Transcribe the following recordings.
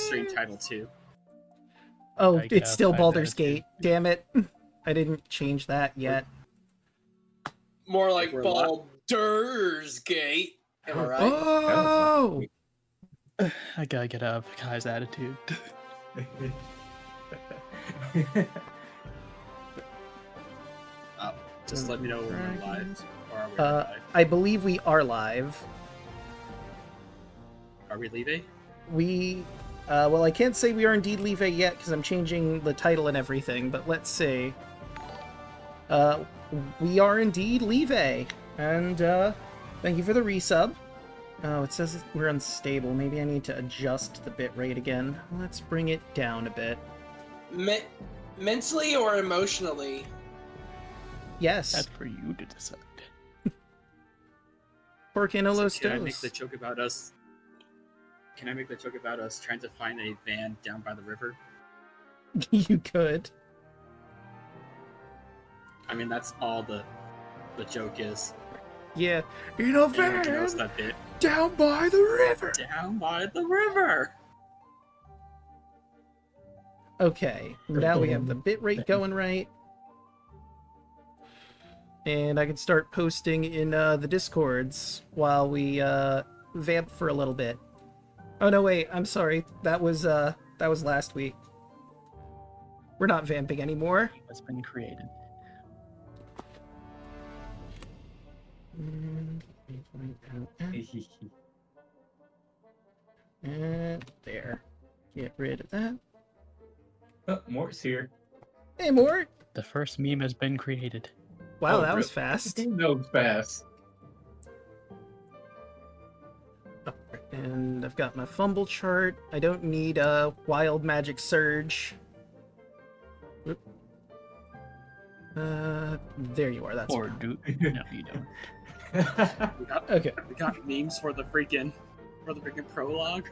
stream title too. Oh, I it's guess still I've Baldur's added Gate. Damn it. I didn't change that yet. More like We're Baldur's Gate. Am I right? Oh! I gotta get out of Kai's attitude. Just let me know when we're live. Or are we live? I believe we are live. Are we leaving? Well, I can't say we are indeed Live yet because I'm changing the title and everything, but let's see. We are indeed Live, and thank you for the resub. Oh, it says we're unstable. Maybe I need to adjust the bitrate again. Let's bring it down a bit. Mentally or emotionally? Yes. That's for you to decide. Porcino Los So can I Dos. make the joke about us? Can I make the joke about us trying to find a van down by the river? You could. I mean, that's all the joke is. Yeah. In a Anyone who knows van that bit. down by the river. Down by the river. Okay, now we have the bitrate going right. And I can start posting in the Discords while we vamp for a little bit. Oh no, wait, I'm sorry. That was last week. We're not vamping anymore. Has been created. And there. Get rid of that. Oh, Mort's here. Hey, Mort! The first meme has been created. Wow, Oh, that was really? fast. That was fast. And I've got my fumble chart. I don't need a wild magic surge. Oop. There you are. That's Or fine. do no, you don't. Okay. We got memes for the freaking prologue.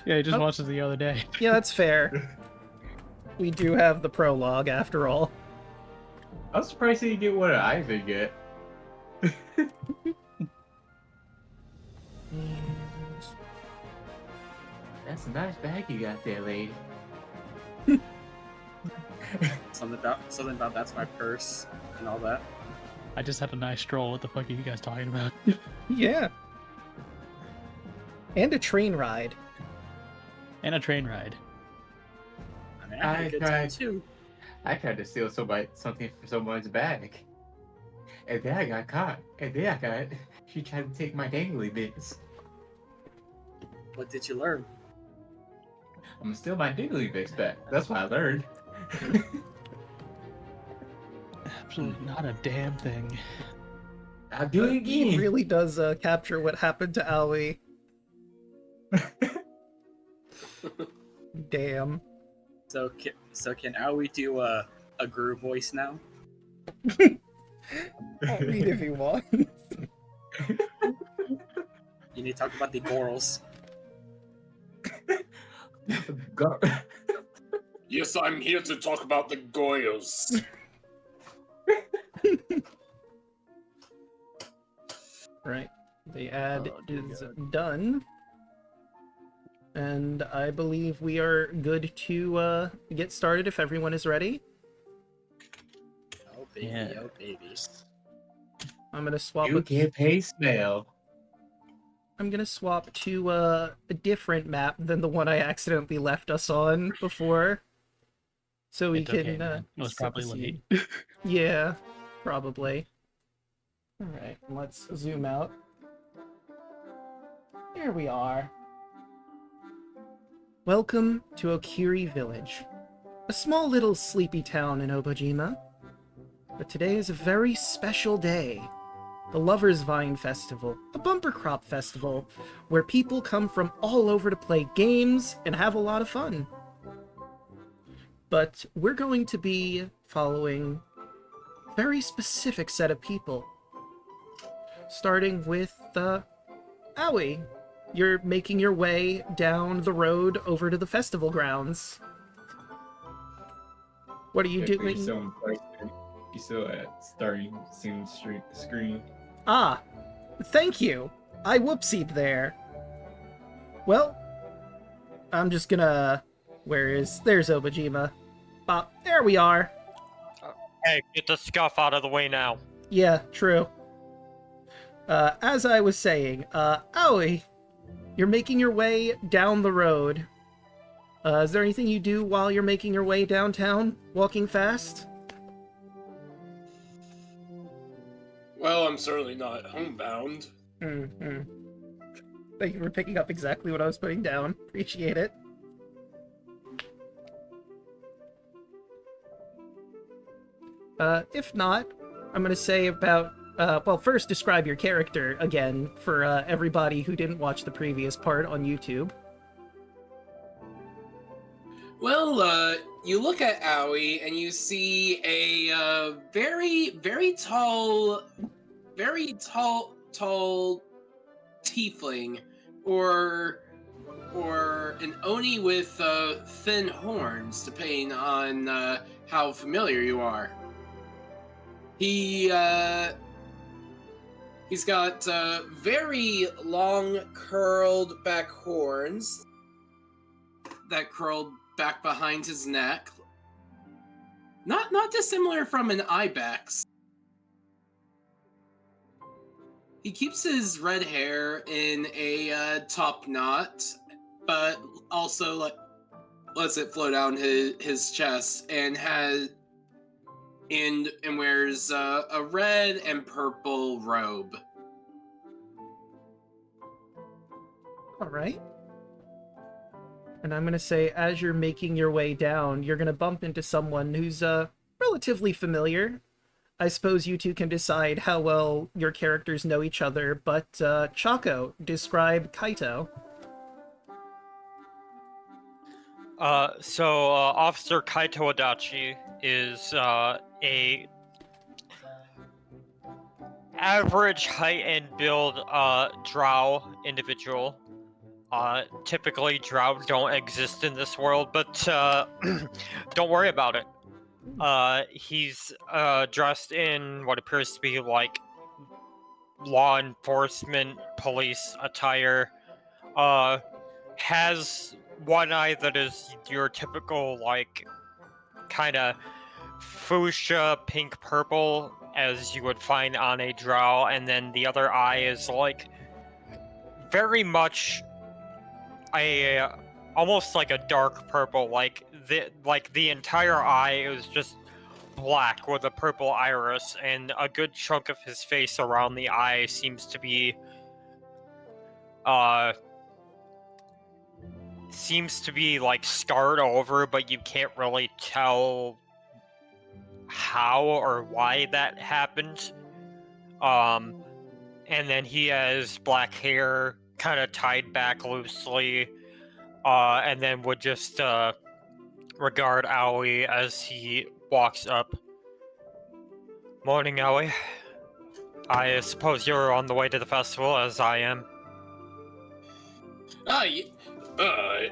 Yeah, I just Oh. watched it the other day. Yeah, that's fair. We do have the prologue after all. I was surprised he didn't get what Ivan get. That's a nice bag you got there, lady. Something about that's my purse and all that. I just had a nice stroll. What the fuck are you guys talking about? Yeah. And a train ride. And a train ride. I mean, I had a good time too. I tried to steal something from someone's bag. And then I got caught. And then she tried to take my dangly bits. What did you learn? I'm gonna steal my dangly bits back. That's what I learned. Absolutely not a damn thing. I'll do it It again. really does capture what happened to Aoi. Damn. So can Aoi do a Guru voice now? I'll read if you want. You need to talk about the Gorals. Go- Yes, I'm here to talk about the Goyos. Right. The ad Oh, dear is done. And I believe we are good to get started if everyone is ready. Oh baby, Yeah. oh baby. I'm gonna swap You can pay smell. I'm gonna swap to a different map than the one I accidentally left us on before. So we It's can okay, man. It was set probably the late. scene. Yeah, probably. Alright, let's zoom out. Here we are. Welcome to Okiri Village, a small little sleepy town in Obojima. But today is a very special day. The Lover's Vine Festival, a bumper crop festival, where people come from all over to play games and have a lot of fun. But we're going to be following a very specific set of people. Starting with, Aoi. You're making your way down the road over to the festival grounds. What are you doing? You still at starting seeing screen. Ah, thank you. I whoopsied there. Well, I'm just gonna... There's Obojima. Bop. There we are. Hey, get the scuff out of the way now. Yeah, true. As I was saying, Aoi, you're making your way down the road. Is there anything you do while you're making your way downtown, walking fast? Well, I'm certainly not homebound. Mm-hmm. Thank you for picking up exactly what I was putting down. Appreciate it. If not, I'm gonna say about... well, first describe your character again for everybody who didn't watch the previous part on YouTube. Well, you look at Aoi and you see a very tall tiefling, or an oni with thin horns, depending on how familiar you are. He's got very long curled back horns that curled back behind his neck. Not dissimilar from an ibex. He keeps his red hair in a top knot, but also lets it flow down his chest, and wears a red and purple robe. All right. And I'm gonna say, as you're making your way down, you're gonna bump into someone who's relatively familiar. I suppose you two can decide how well your characters know each other, but Chaco, describe Kaito. Officer Kaito Adachi is a average height and build drow individual. Typically drow don't exist in this world, but don't worry about it. He's dressed in what appears to be like law enforcement police attire. Has one eye that is your typical like kind of fuchsia pink purple as you would find on a drow, and then the other eye is like very much a almost like a dark purple, like the entire eye is just black with a purple iris, and a good chunk of his face around the eye seems to be like scarred over, but you can't really tell how or why that happened. And then he has black hair kind of tied back loosely, and then would just regard Aoi as he walks up. Morning, Aoi. I suppose you're on the way to the festival, as I am.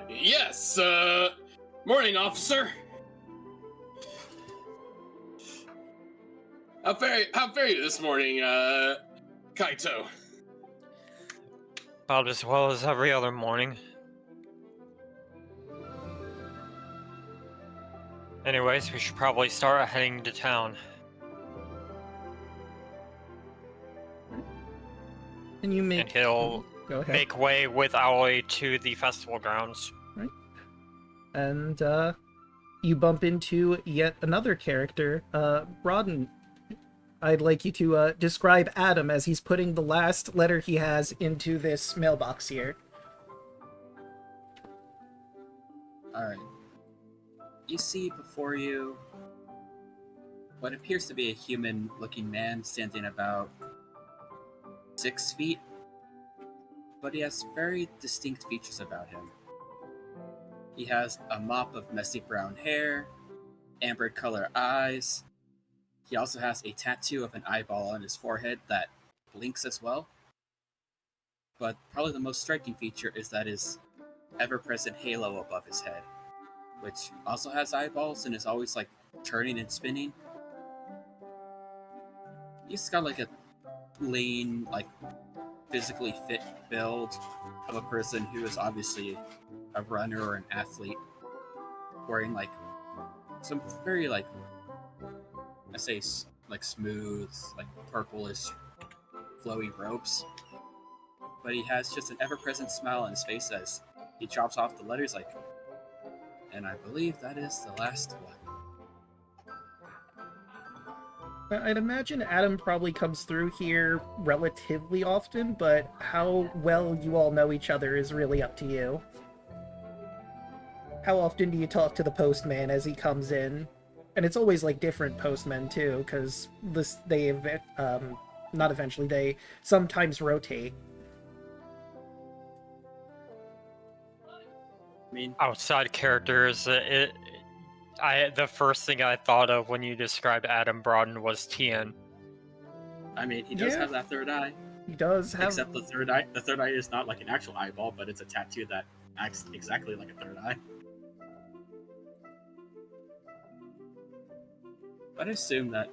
Yes, morning, officer. How fare you this morning, Kaito? About as well as every other morning. Anyways, we should probably start heading to town. And you make... And he'll Go ahead. make way with Aoi to the festival grounds. Right. And you bump into yet another character, Broaden. I'd like you to describe Adam as he's putting the last letter he has into this mailbox here. Alright. You see before you what appears to be a human-looking man standing about 6 feet, but he has very distinct features about him. He has a mop of messy brown hair, amber color eyes. He also has a tattoo of an eyeball on his forehead that blinks as well. But probably the most striking feature is that his ever-present halo above his head, which also has eyeballs and is always like turning and spinning. He's got like a lean, like physically fit build of a person who is obviously a runner or an athlete, wearing like some very like I say like smooth, like purplish, flowy robes. But he has just an ever-present smile on his face as he chops off the letters like, and I believe that is the last one. I'd imagine Adam probably comes through here relatively often, but how well you all know each other is really up to you. How often do you talk to the postman as he comes in? And it's always like different postmen too, because they sometimes rotate. I mean, Outside characters, the first thing I thought of when you described Adam Broaden was Tien. he does Yeah. have that third eye. He does have... Except the third eye. The third eye is not like an actual eyeball, but it's a tattoo that acts exactly like a third eye. But I assume that,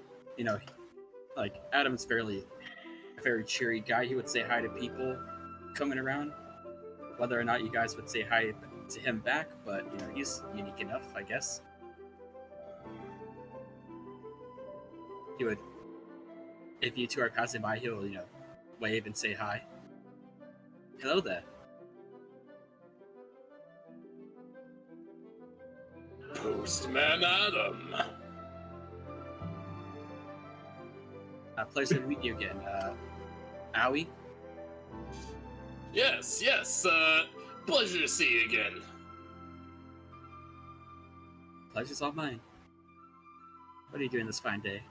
like Adam's a very cheery guy. He would say hi to people coming around. Whether or not you guys would say hi to him back, but he's unique enough, I guess. He would, if you two are passing by, he'll wave and say hi. Hello there. Postman Adam. Pleasure to meet you again. Owie? Yes, pleasure to see you again. Pleasure's all mine. What are you doing this fine day?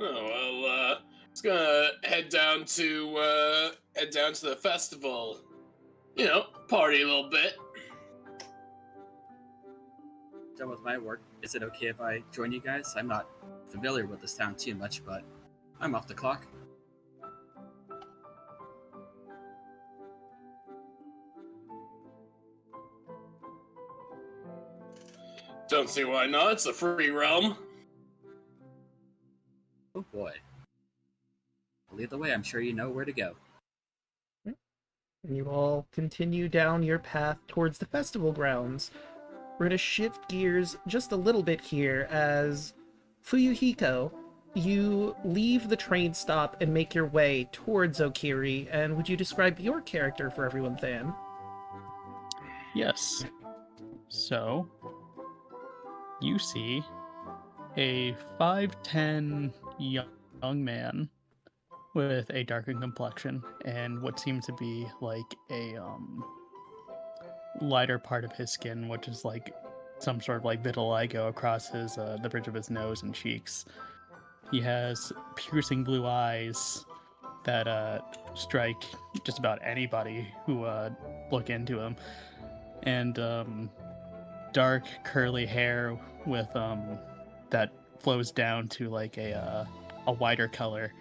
Oh well, just gonna head down to the festival. Party a little bit. Done with my work. Is it okay if I join you guys? I'm not familiar with this town too much, but I'm off the clock. Don't see why not. It's a free realm. Oh boy. Lead the way. I'm sure you know where to go. And you all continue down your path towards the festival grounds. We're going to shift gears just a little bit here as Fuyuhiko, you leave the train stop and make your way towards Okiri, and would you describe your character for everyone, Than? Yes. So, you see a 5'10" young man with a darkened complexion and what seems to be like a lighter part of his skin, which is like some sort of like vitiligo across his the bridge of his nose and cheeks. He has piercing blue eyes that strike just about anybody who look into him, and dark curly hair with that flows down to like a whiter color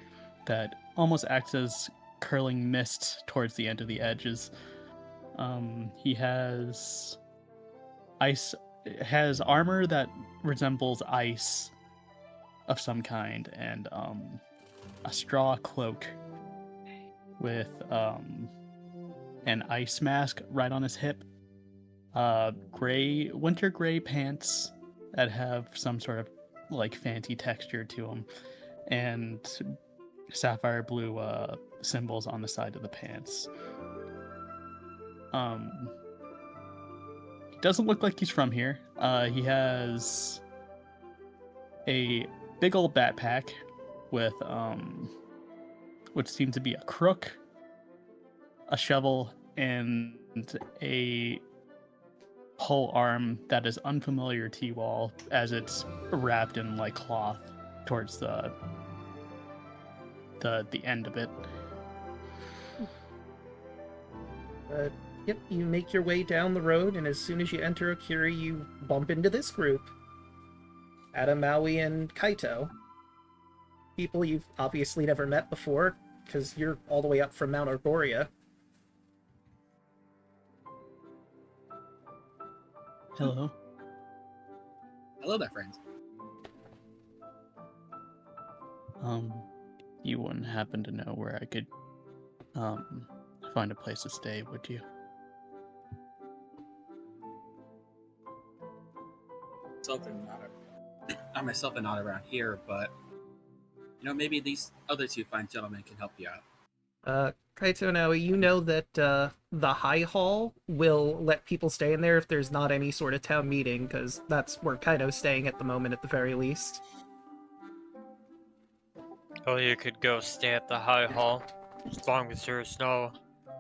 that almost acts as curling mist towards the end of the edges. He has armor that resembles ice of some kind, and a straw cloak with an ice mask right on his hip. Winter gray pants that have some sort of like fancy texture to them, and sapphire blue symbols on the side of the pants. He doesn't look like he's from here. He has a big old backpack with which seems to be a crook, a shovel, and a pole arm that is unfamiliar to you all, as it's wrapped in like cloth towards the end of it. Yep, you make your way down the road, and as soon as you enter Okiri, you bump into this group. Adam, Maui, and Kaito. People you've obviously never met before, because you're all the way up from Mount Arborea. Hello. Hello there, friends. You wouldn't happen to know where I could find a place to stay, would you? I myself am not around here, but maybe these other two fine gentlemen can help you out. Kaito, now you know that the High Hall will let people stay in there if there's not any sort of town meeting, because that's where Kaito's staying at the moment, at the very least. Well, you could go stay at the High Hall. As long as there's no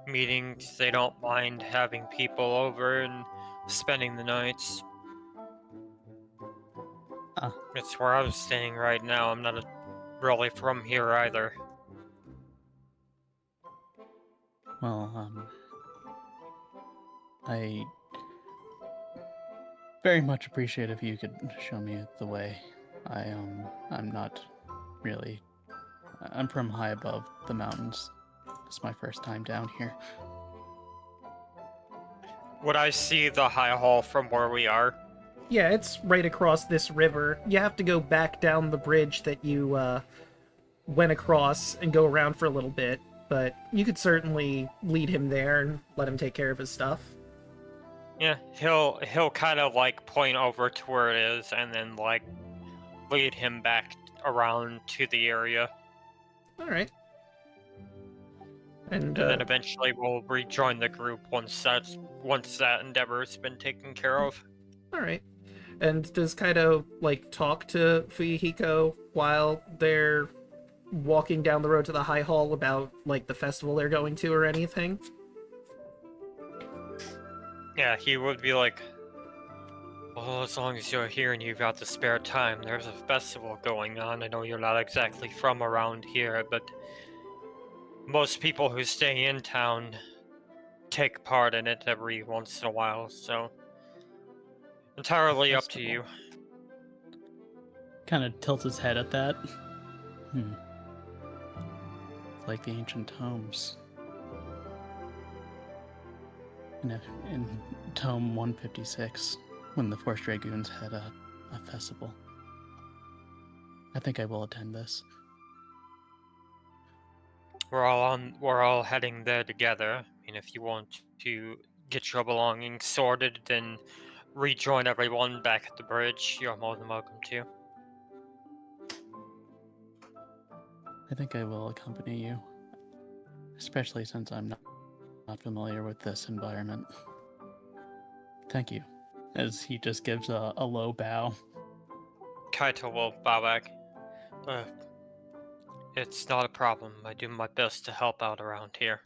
meetings, they don't mind having people over and spending the nights. It's where I was staying right now. I'm not really from here either. Well, I very much appreciate if you could show me the way. I'm not really. I'm from high above the mountains. It's my first time down here. Would I see the High Hall from where we are? Yeah, it's right across this river. You have to go back down the bridge that you went across and go around for a little bit, but you could certainly lead him there and let him take care of his stuff. Yeah, he'll kind of like point over to where it is and then like lead him back around to the area. All right. And then eventually we'll rejoin the group once that endeavor's been taken care of. All right. And does Kaido like talk to Fuyuhiko while they're walking down the road to the High Hall about like the festival they're going to or anything? Yeah, he would be like, well, as long as you're here and you've got the spare time, there's a festival going on. I know you're not exactly from around here, but most people who stay in town take part in it every once in a while, so entirely up to you. Kind of tilts his head at that. It's like the ancient tomes. In Tome 156, when the Force Dragoons had a festival. I think I will attend this. We're all heading there together. I mean, if you want to get your belongings sorted, then rejoin everyone back at the bridge. You're more than welcome to. I think I will accompany you, especially since I'm not familiar with this environment. Thank you. As he just gives a low bow. Kaito will bow back. It's not a problem. I do my best to help out around here.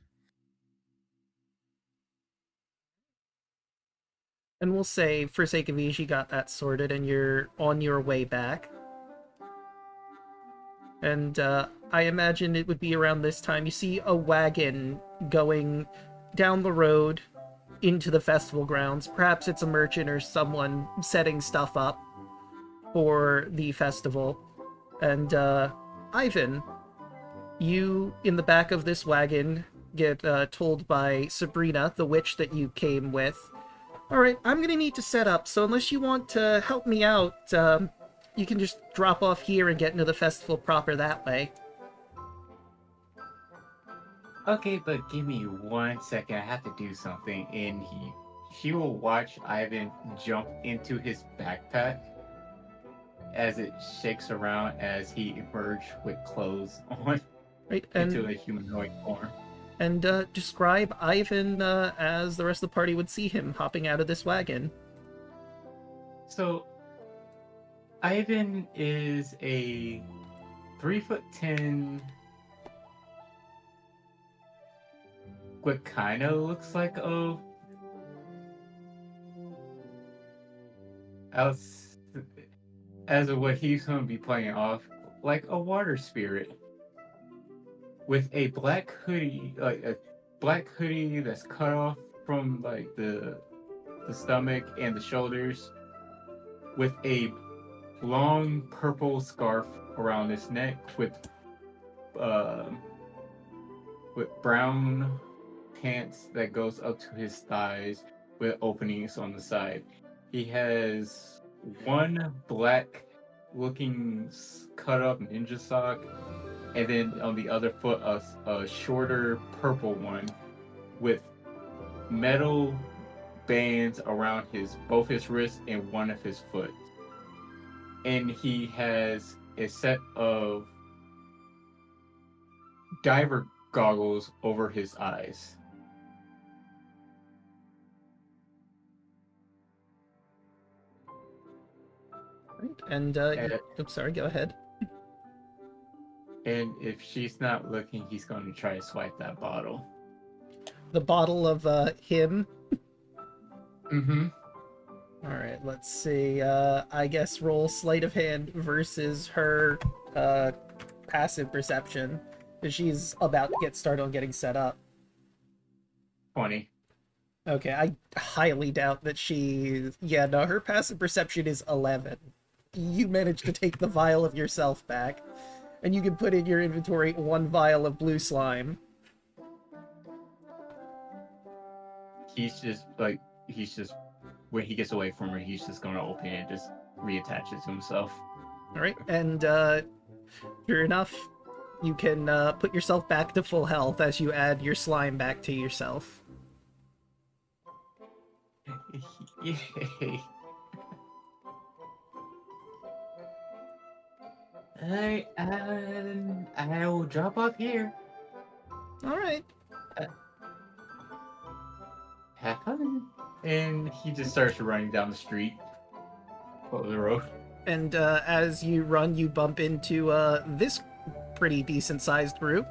And we'll say, for sake of ease, you got that sorted and you're on your way back. And I imagine it would be around this time you see a wagon going down the road into the festival grounds. Perhaps it's a merchant or someone setting stuff up for the festival. And Ivan, you, in the back of this wagon, get told by Sabrina, the witch that you came with, alright, I'm gonna need to set up, so unless you want to help me out, you can just drop off here and get into the festival proper that way. Okay, but give me 1 second. I have to do something. And she will watch Ivan jump into his backpack as it shakes around as he emerges with clothes on Right, into a humanoid form. And describe Ivan as the rest of the party would see him hopping out of this wagon. So, Ivan is a 3'10", what kind of looks like as of what he's going to be playing off, like a water spirit with a black hoodie, like a black hoodie that's cut off from like the stomach and the shoulders, with a long purple scarf around his neck with brown pants that goes up to his thighs with openings on the side. He has one black looking cut up ninja sock and then on the other foot a shorter purple one with metal bands around both his wrists and one of his foot. And he has a set of diver goggles over his eyes. And oops, sorry, go ahead. And if she's not looking, he's going to try to swipe that bottle. The bottle of him. Mm-hmm. All right, let's see. I guess roll sleight of hand versus her passive perception, because she's about to get started on getting set up. 20. Okay, I highly doubt that she... Yeah, no, her passive perception is 11. You managed to take the vial of yourself back, and you can put in your inventory 1 vial of blue slime. He's just, when he gets away from her, he's just going to open it and just reattach it to himself. Alright, and sure enough, you can put yourself back to full health as you add your slime back to yourself. Yay. Alright, I will drop off here. Alright. Have fun. And he just starts running down the street. Over the road. And as you run, you bump into this pretty decent-sized group.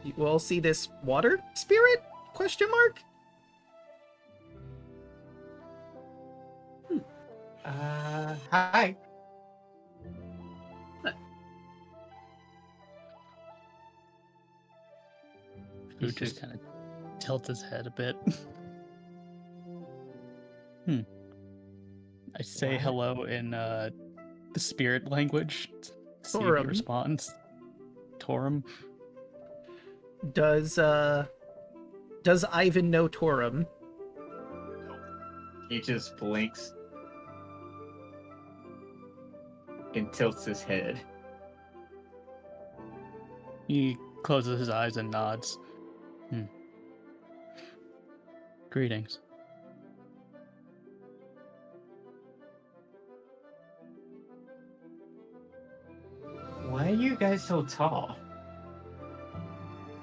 You will see this water spirit? Question mark? Hi. Who just kind of tilts his head a bit. I say hello in the spirit language. See if he Torum. responds. Torum. Does Ivan know Torum? He just blinks and tilts his head. He closes his eyes and nods. Greetings. Why are you guys so tall?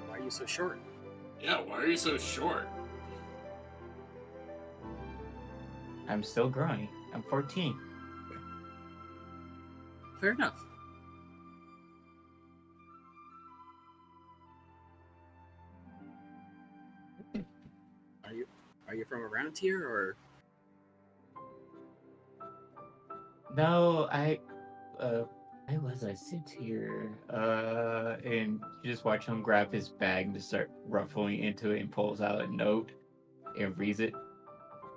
Why are you so short? Yeah, why are you so short? I'm still growing. I'm 14. Fair enough. Are you from around here, or? No, I was I sit here, and you just watch him grab his bag and just start ruffling into it and pulls out a note and reads it,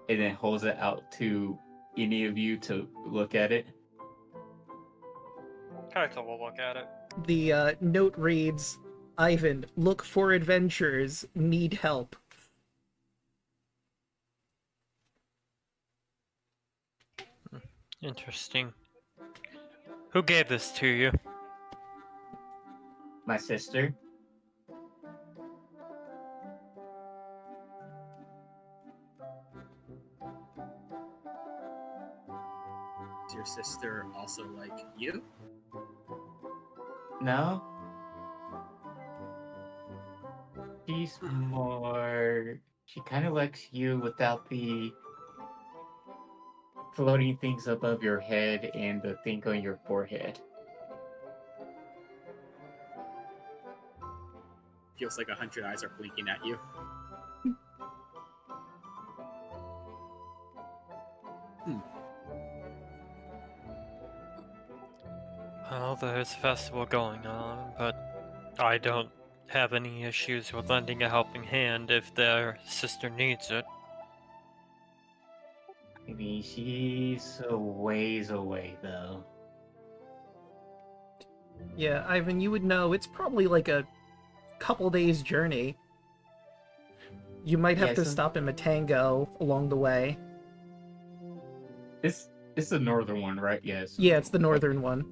and then holds it out to any of you to look at it. Kaito will look at it. The note reads, Ivan, look for adventures, need help. Interesting. Who gave this to you? My sister. Is your sister also like you? No. She's more... She kind of likes you without the floating things above your head and the thing on your forehead. Feels like 100 eyes are blinking at you. Well, there's a festival going on, but I don't have any issues with lending a helping hand if their sister needs it. I mean, she's a ways away, though. Yeah, Ivan, you would know, it's probably like a couple days journey. You might have to stop in Matango along the way. It's the northern one, right? Yes. Yeah, it's the northern one.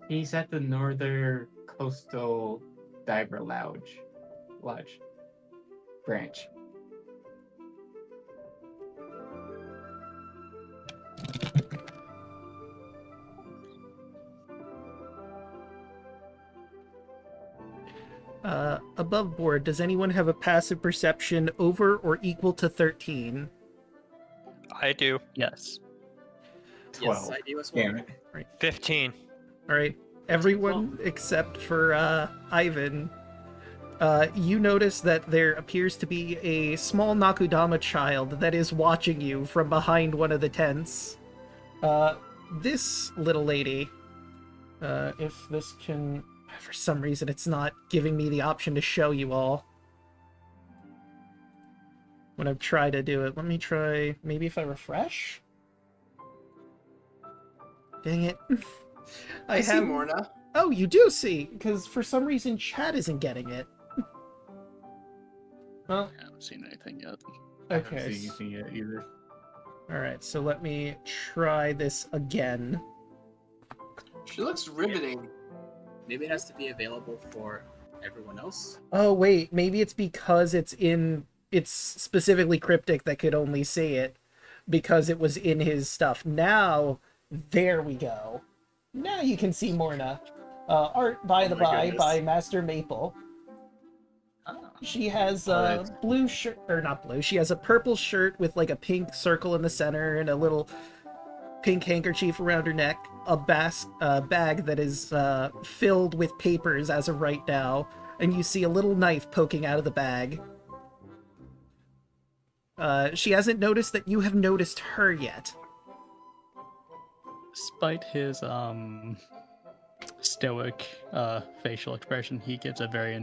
He's at the Northern Coastal Diver Lodge branch. Above board, does anyone have a passive perception over or equal to 13? I do. Yes. 12. Yes, I do as well. Damn it. 15. All right, everyone except for Ivan. You notice that there appears to be a small Nakudama child that is watching you from behind one of the tents. This little lady, if this can... For some reason, it's not giving me the option to show you all. When I've tried to do it. Let me try... Maybe if I refresh? Dang it. I see Morna. Oh, you do see, because for some reason Chad isn't getting it. Well, I haven't seen anything yet. I haven't okay. seen anything yet either. Alright, so let me try this again. She looks riveting. Maybe it has to be available for everyone else. Oh, wait, maybe it's because it's specifically cryptic that could only see it, because it was in his stuff. Now, there we go. Now you can see Morna. Art, by the by, by Master Maple. Oh. She has Alright. a blue shirt, or not blue, she has a purple shirt with like a pink circle in the center and a little pink handkerchief around her neck, a bag that is filled with papers as of right now, and you see a little knife poking out of the bag. She hasn't noticed that you have noticed her yet. Despite his stoic facial expression, he gives a very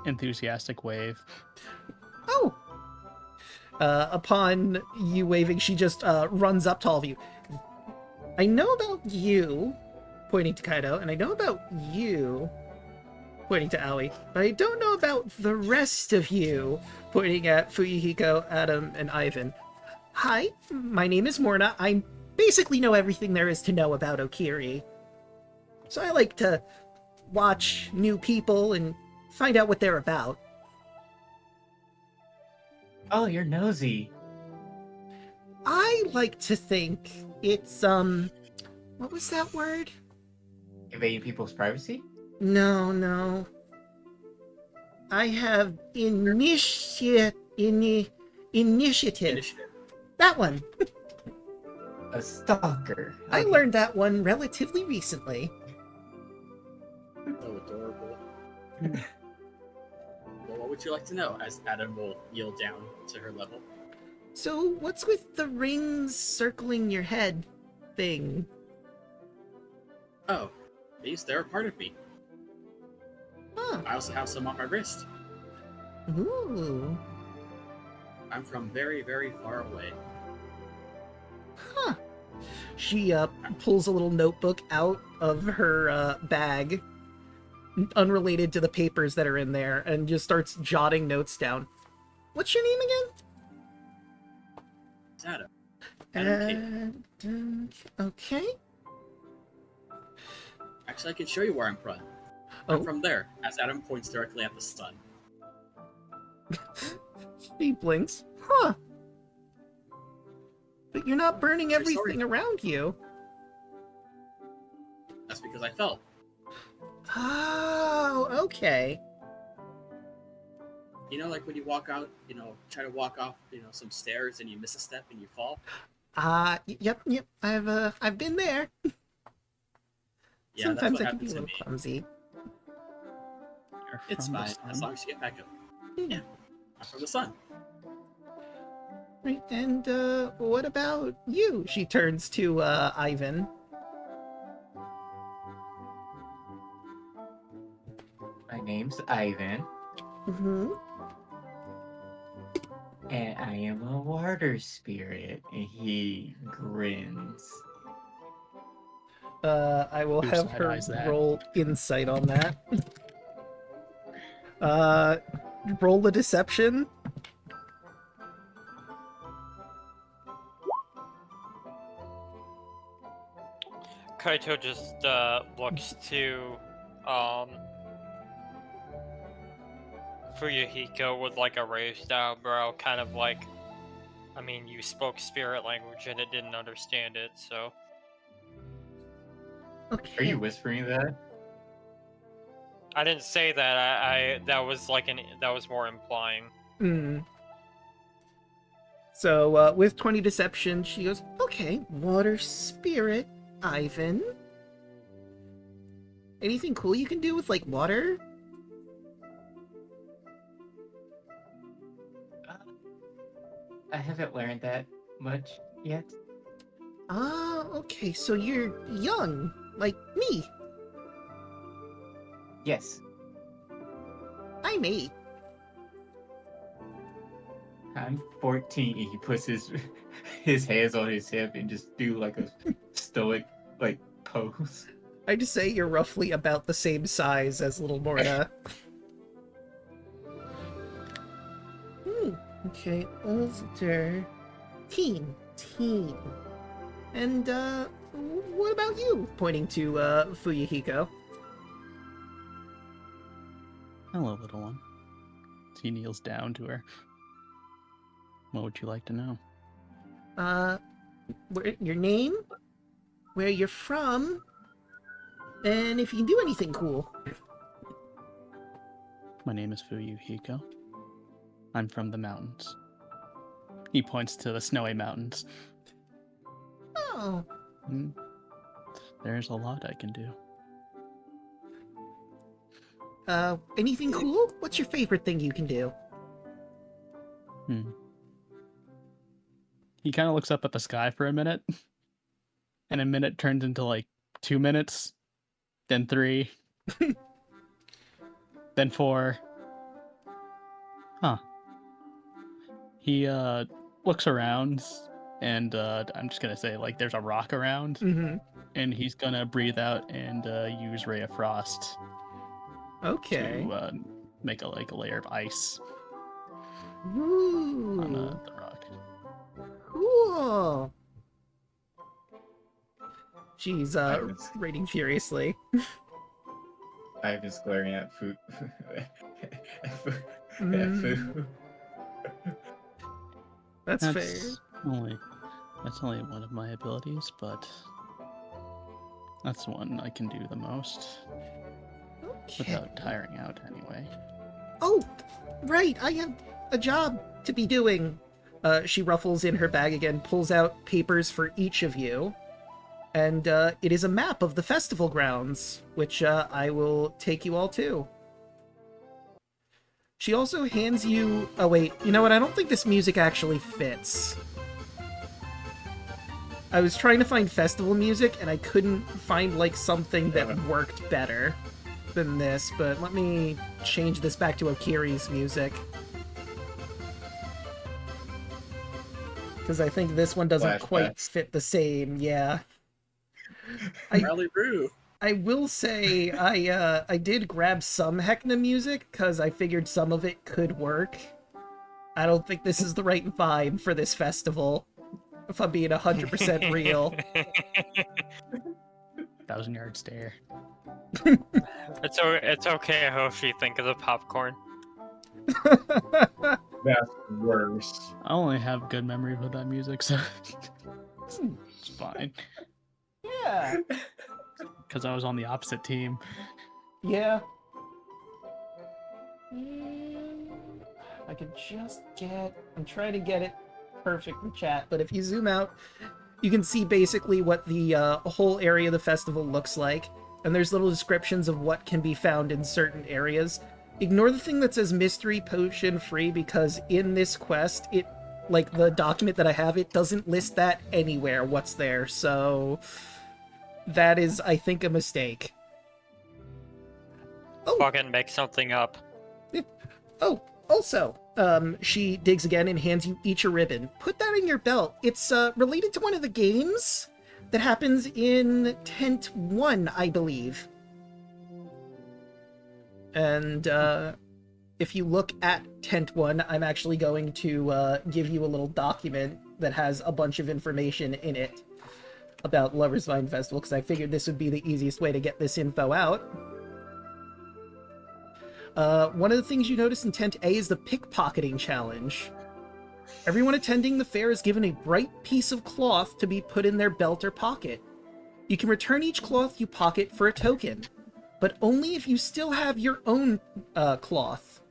enthusiastic wave. Oh! Upon you waving, she just runs up to all of you. I know about you, pointing to Kaido, and I know about you, pointing to Aoi, but I don't know about the rest of you, pointing at Fuyuhiko, Adam, and Ivan. Hi, my name is Morna. I basically know everything there is to know about Okiri. So I like to watch new people and find out what they're about. Oh, you're nosy. I like to think it's, what was that word? Invading people's privacy? No. I have initiative. That one. A stalker. I Okay. learned that one relatively recently. Oh, adorable. Well, what would you like to know? As Adam will kneel down to her level. So, what's with the rings circling your head thing? Oh, they're a part of me. Huh. I also have some on my wrist. Ooh. I'm from very, very far away. Huh. She pulls a little notebook out of her bag, unrelated to the papers that are in there, and just starts jotting notes down. What's your name again? It's Adam. Adam K. Okay. Actually, I can show you where I'm from. Oh. I'm from there, as Adam points directly at the sun. He blinks. Huh. But you're not burning True story. everything around you. That's because I fell. Oh, okay. You know, like when you walk out, try to walk off, some stairs and you miss a step and you fall? Yep. I've been there. Yeah, Sometimes that's what I can be happened a to little me. clumsy. You're It's from the fine, as sun. long as you get back up. Yeah, I'm from the sun. Right, and what about you? She turns to Ivan. My name's Ivan, Mm-hmm. and I am a water spirit. And he grins. I will Who have her side-eyes that? roll insight on that. Roll the deception. Kaito just looks to Fuyuhiko with like a raised eyebrow, kind of like, I mean, you spoke spirit language and it didn't understand it, so. Okay. Are you whispering that? I didn't say that. I that was like that was more implying. Hmm. So, with 20 deception, she goes, okay, water spirit, Ivan. Anything cool you can do with, like, water? I haven't learned that much yet. Ah, okay, so you're young, like me. Yes, I'm 8. I'm 14. He puts his hands on his hip and just do like a stoic like pose. I just say you're roughly about the same size as little Morta. Okay, older. Teen. And, what about you? Pointing to, Fuyuhiko. Hello, little one. He kneels down to her. What would you like to know? Your name? Where you're from? And if you can do anything cool. My name is Fuyuhiko. I'm from the mountains. He points to the snowy mountains. Oh. There's a lot I can do. Anything cool? What's your favorite thing you can do? He kind of looks up at the sky for a minute, and a minute turns into like 2 minutes, then 3, then 4. Huh. He looks around, and I'm just gonna say like there's a rock around, and he's gonna breathe out and use Ray of Frost. Okay. To make a layer of ice Ooh. on the rock. Cool. She's rating furiously. Ivan's glaring at Fu. That's fair. That's only one of my abilities, but that's the one I can do the most. Okay. Without tiring out, anyway. Oh, right, I have a job to be doing. She ruffles in her bag again, pulls out papers for each of you, and it is a map of the festival grounds, which I will take you all to. She also hands you... Oh, wait, you know what? I don't think this music actually fits. I was trying to find festival music, and I couldn't find, like, something that worked better than this, but let me change this back to Okiri's music. Because I think this one doesn't quite fit the same, yeah. I will say, I did grab some Heckna music, because I figured some of it could work. I don't think this is the right vibe for this festival, if I'm being 100% real. 1,000-yard stare. It's okay, Hoshi. Think of the popcorn. That's worse. I only have good memories with that music, so it's fine. Yeah. Because I was on the opposite team. Yeah. I could just get... I'm trying to get it perfect in chat, but if you zoom out, you can see basically what the whole area of the festival looks like, and there's little descriptions of what can be found in certain areas. Ignore the thing that says mystery potion free, because in this quest, it, like, the document that I have, it doesn't list that anywhere, what's there, so that is, I think, a mistake. Oh. Fucking make something up. Oh, also, she digs again and hands you each a ribbon. Put that in your belt. It's related to one of the games that happens in Tent 1, I believe. And if you look at Tent 1, I'm actually going to give you a little document that has a bunch of information in it. about Lover's Vine Festival, because I figured this would be the easiest way to get this info out. One of the things you notice in Tent A is the pickpocketing challenge. Everyone attending the fair is given a bright piece of cloth to be put in their belt or pocket. You can return each cloth you pocket for a token, but only if you still have your own cloth.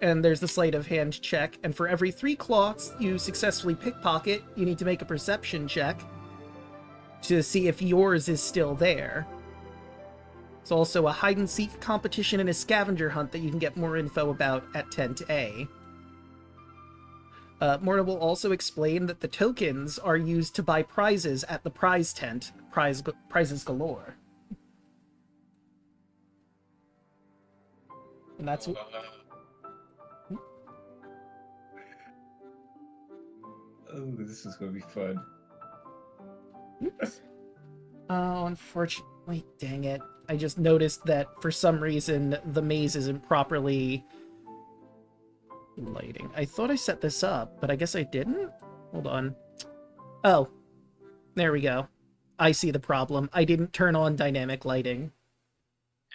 And there's the sleight of hand check, and for every 3 cloths you successfully pickpocket, you need to make a perception check to see if yours is still there. It's also a hide-and-seek competition and a scavenger hunt that you can get more info about at Tent A. Morna will also explain that the tokens are used to buy prizes at the prize tent. Prizes galore. And that's what... Oh, this is gonna be fun. Oops. Oh, unfortunately, dang it. I just noticed that for some reason the maze isn't properly lighting. I thought I set this up, but I guess I didn't? Hold on. Oh, there we go. I see the problem. I didn't turn on dynamic lighting.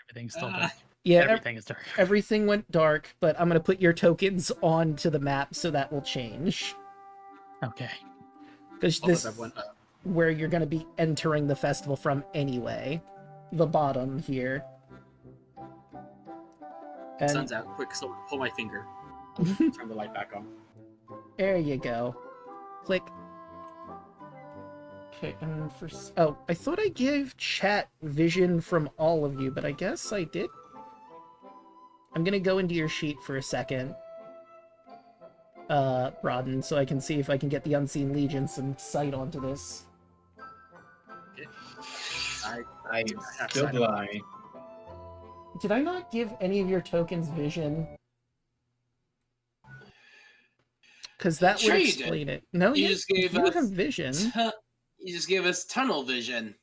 Everything's still dark. Yeah, Everything is dark. everything went dark, but I'm going to put your tokens onto the map so that will change. Okay. Because this is where you're going to be entering the festival from anyway. The bottom here. And Sun's out. Quick, so pull my finger. Turn the light back on. there you go. Click. Okay, and for... Oh, I thought I gave chat vision from all of you, but I guess I did. I'm gonna go into your sheet for a second. Broaden, so I can see if I can get the Unseen Legion some sight onto this. I'm still blind. Did I not give any of your tokens vision? Because that Sure would you did. explain it. No, You just gave you us have vision. You just gave us tunnel vision.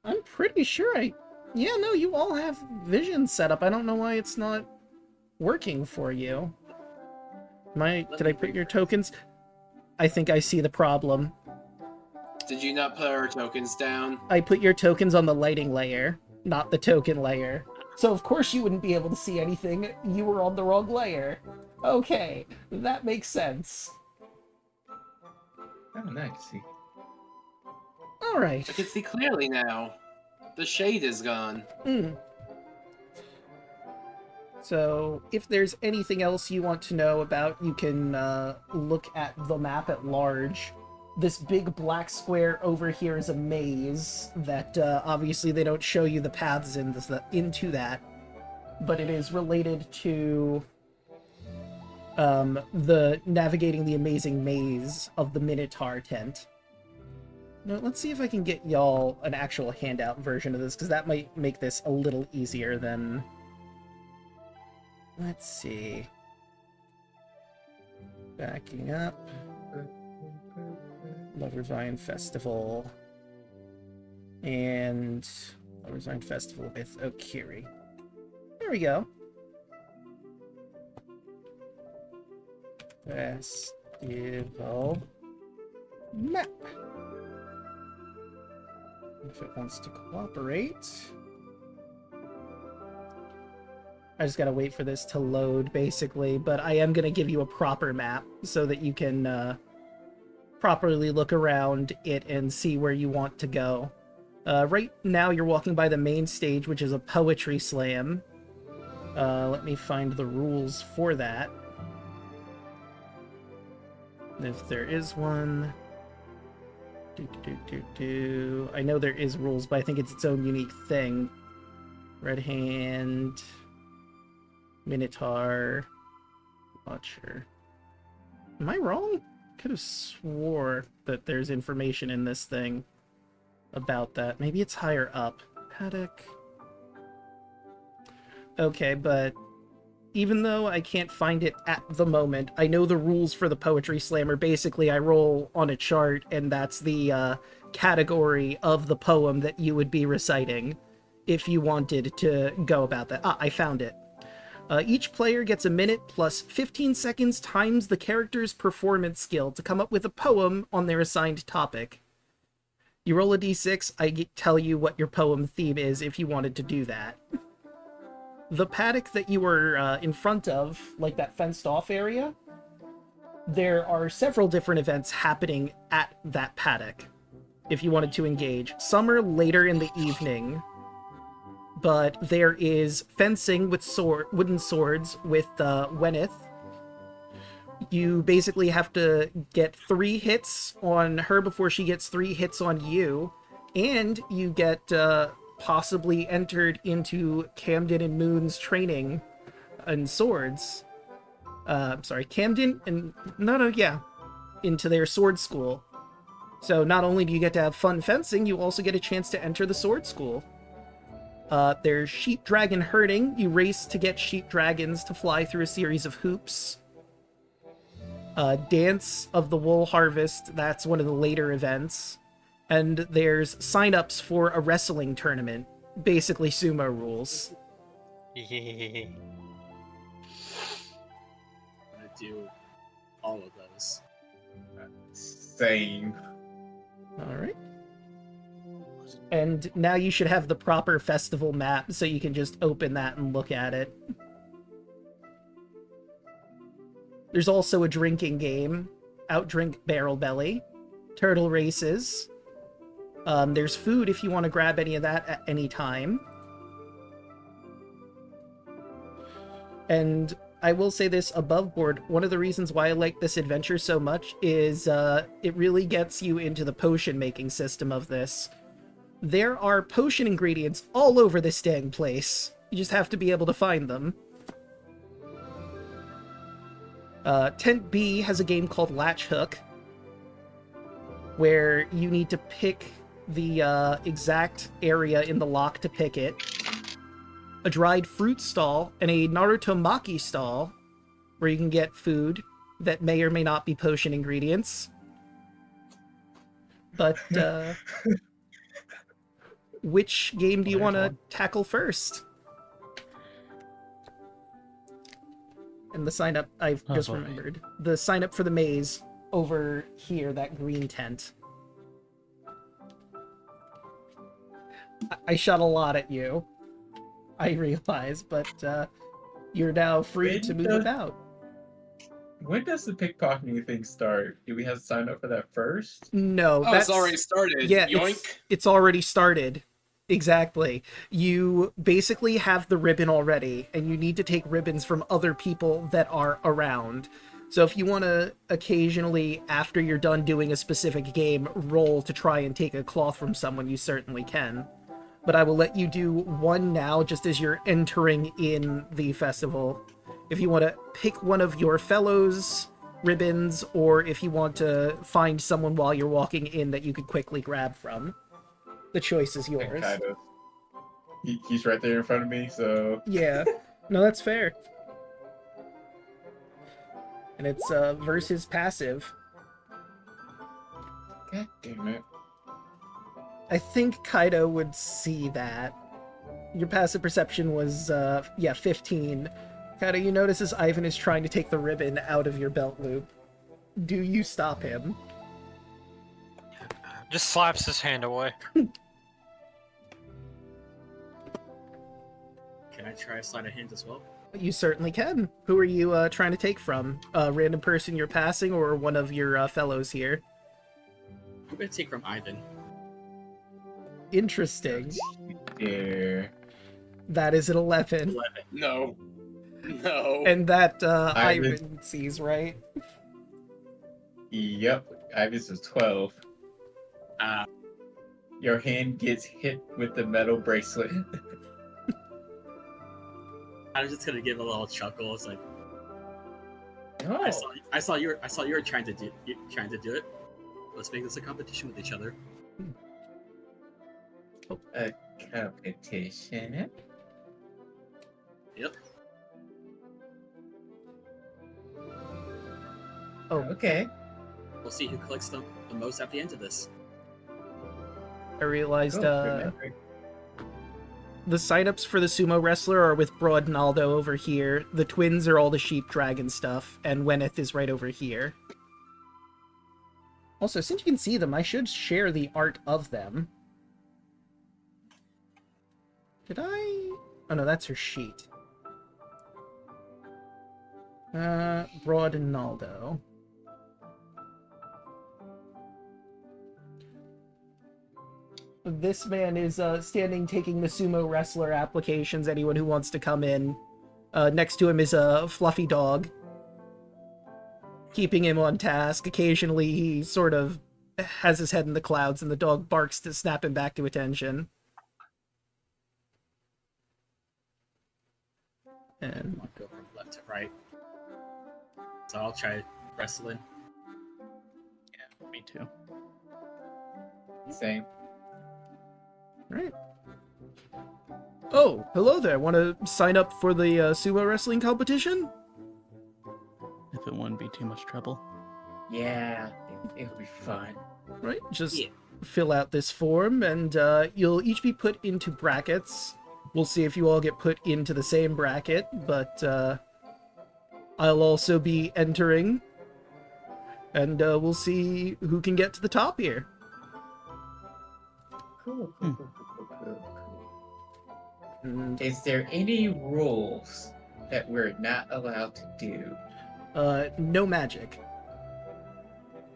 I'm pretty sure I... Yeah, no, you all have vision set up. I don't know why it's not working for you. Did I put your tokens? I think I see the problem. Did you not put our tokens down? I put your tokens on the lighting layer, not the token layer. So of course you wouldn't be able to see anything. You were on the wrong layer. Okay, that makes sense. Oh, nice. See. Alright. I can see clearly now. The shade is gone. So, if there's anything else you want to know about, you can look at the map at large. This big black square over here is a maze that obviously they don't show you the paths into that, but it is related to the navigating the amazing maze of the Minotaur tent. No, let's see if I can get y'all an actual handout version of this, because that might make this a little easier than... Let's see. Backing up. Lover's Vine Festival. And Lover's Vine Festival with Okiri. There we go. Festival map. If it wants to cooperate. I just gotta wait for this to load, basically, but I am gonna give you a proper map so that you can properly look around it and see where you want to go. Right now you're walking by the main stage, which is a poetry slam. Let me find the rules for that. If there is one... I know there is rules, but I think it's its own unique thing. Red Hand... Minotaur... Watcher... Am I wrong? Could have swore that there's information in this thing about that. Maybe it's higher up. Paddock... Okay, but even though I can't find it at the moment, I know the rules for the Poetry Slammer. Basically, I roll on a chart, and that's the category of the poem that you would be reciting if you wanted to go about that. Ah, I found it. Each player gets a minute plus 15 seconds times the character's performance skill to come up with a poem on their assigned topic. You roll a d6, tell you what your poem theme is if you wanted to do that. The paddock that you were in front of, like that fenced-off area, there are several different events happening at that paddock, if you wanted to engage. Some are later in the evening, but there is fencing with wooden swords with Weneth. You basically have to get 3 hits on her before she gets 3 hits on you, and you get possibly entered into Camden and Moon's training in swords. Camden and... into their sword school. So not only do you get to have fun fencing, you also get a chance to enter the sword school. There's sheep dragon herding. You race to get sheep dragons to fly through a series of hoops. Dance of the Wool Harvest, that's one of the later events. And there's sign-ups for a wrestling tournament. Basically sumo rules. I'm gonna do all of those. Same. Alright. And now you should have the proper festival map, so you can just open that and look at it. There's also a drinking game, Outdrink Barrel Belly, turtle races. There's food if you want to grab any of that at any time. And I will say this above board, one of the reasons why I like this adventure so much is it really gets you into the potion making system of this. There are potion ingredients all over this dang place. You just have to be able to find them. Tent B has a game called Latch Hook, where you need to pick the exact area in the lock to pick it. A dried fruit stall, and a Naruto Maki stall, where you can get food that may or may not be potion ingredients. But, which game do you want to tackle first? And the sign-up, I've just remembered. The sign-up for the maze over here, that green tent. I shot a lot at you, I realize, but you're now free to move about. When does the pickpocketing thing start? Do we have to sign up for that first? No, It's already started. Yeah, Yoink. it's already started. Exactly. You basically have the ribbon already, and you need to take ribbons from other people that are around. So if you want to occasionally, after you're done doing a specific game, roll to try and take a cloth from someone, you certainly can. But I will let you do one now, just as you're entering in the festival. If you want to pick one of your fellows' ribbons, or if you want to find someone while you're walking in that you could quickly grab from. The choice is yours. Kind of. He's right there in front of me, so... Yeah. No, that's fair. And it's versus passive. God damn it. I think Kaido would see that. Your passive perception was, 15. Kaido, you notice as Ivan is trying to take the ribbon out of your belt loop. Do you stop him? Just slaps his hand away. Can I try sleight of hand as well? You certainly can. Who are you trying to take from? A random person you're passing, or one of your fellows here? I'm gonna take from Ivan. Interesting. Yeah. That is an 11. 11. No. No. And that Ivan- Ivan sees, right? Yep. Ivan's is 12. Uh, Your hand gets hit with the metal bracelet. I was just gonna give a little chuckle. It's like Oh. I saw you were trying to do it. Let's make this a competition with each other. A competition. Yep. Oh, Okay. We'll see who collects the most at the end of this. I realized Cool. Remember. the signups for the sumo wrestler are with Broad Naldo over here. The twins are all the sheep dragon stuff, and Weneth is right over here. Also, since you can see them, I should share the art of them. Did I? Oh no, that's her sheet. Broad and Naldo. This man is standing taking the sumo wrestler applications, anyone who wants to come in. Next to him is a fluffy dog, keeping him on task. Occasionally he sort of has his head in the clouds and the dog barks to snap him back to attention. And I'll go from left to right. So I'll try wrestling. Yeah, me too. Same. right. Oh, hello there. Want to sign up for the sumo wrestling competition? If it wouldn't be too much trouble. Yeah, it'll be fun. Right, just Yeah. fill out this form, and you'll each be put into brackets. We'll see if you all get put into the same bracket, but I'll also be entering, and we'll see who can get to the top here. Cool. And, Is there any rules that we're not allowed to do? no magic.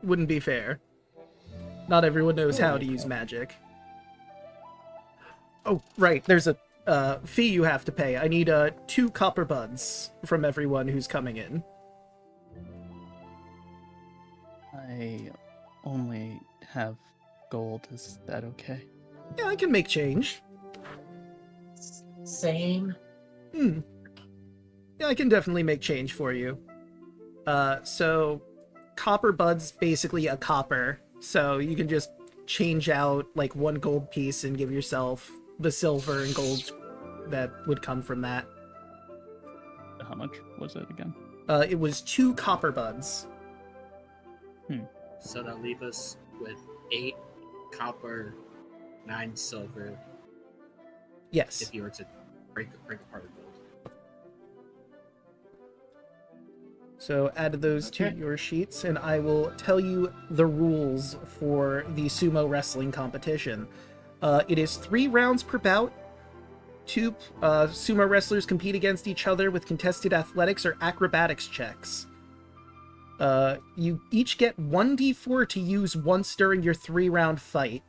Wouldn't be fair. Not everyone knows how to use magic. Oh, right, there's a fee you have to pay. I need 2 copper buds from everyone who's coming in. I only have gold. Is that okay? Yeah, I can make change. Same. Yeah, I can definitely make change for you. So copper bud's basically a copper, so you can just change out like 1 gold piece and give yourself the silver and gold that would come from that. How much was it again? It was 2 copper buds. So that'll leave us with 8 copper, 9 silver. Yes. If you were to break apart a gold. So add those to Okay. your sheets, and I will tell you the rules for the sumo wrestling competition. It is 3 rounds per bout. 2 sumo wrestlers compete against each other with contested athletics or acrobatics checks. You each get 1d4 to use once during your 3-round fight.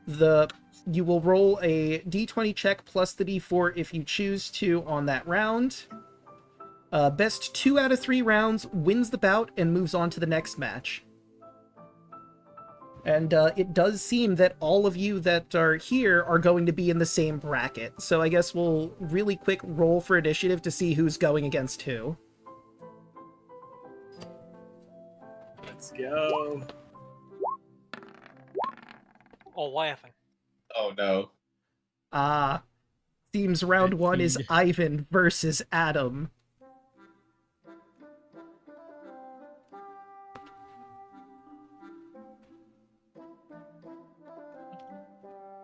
You will roll a d20 check plus the d4 if you choose to on that round. Best 2 out of 3 rounds wins the bout and moves on to the next match. And it does seem that all of you that are here are going to be in the same bracket. So I guess we'll really quick roll for initiative to see who's going against who. Let's go. All laughing. Oh no. Seems round 1 is Indeed. Ivan versus Adam.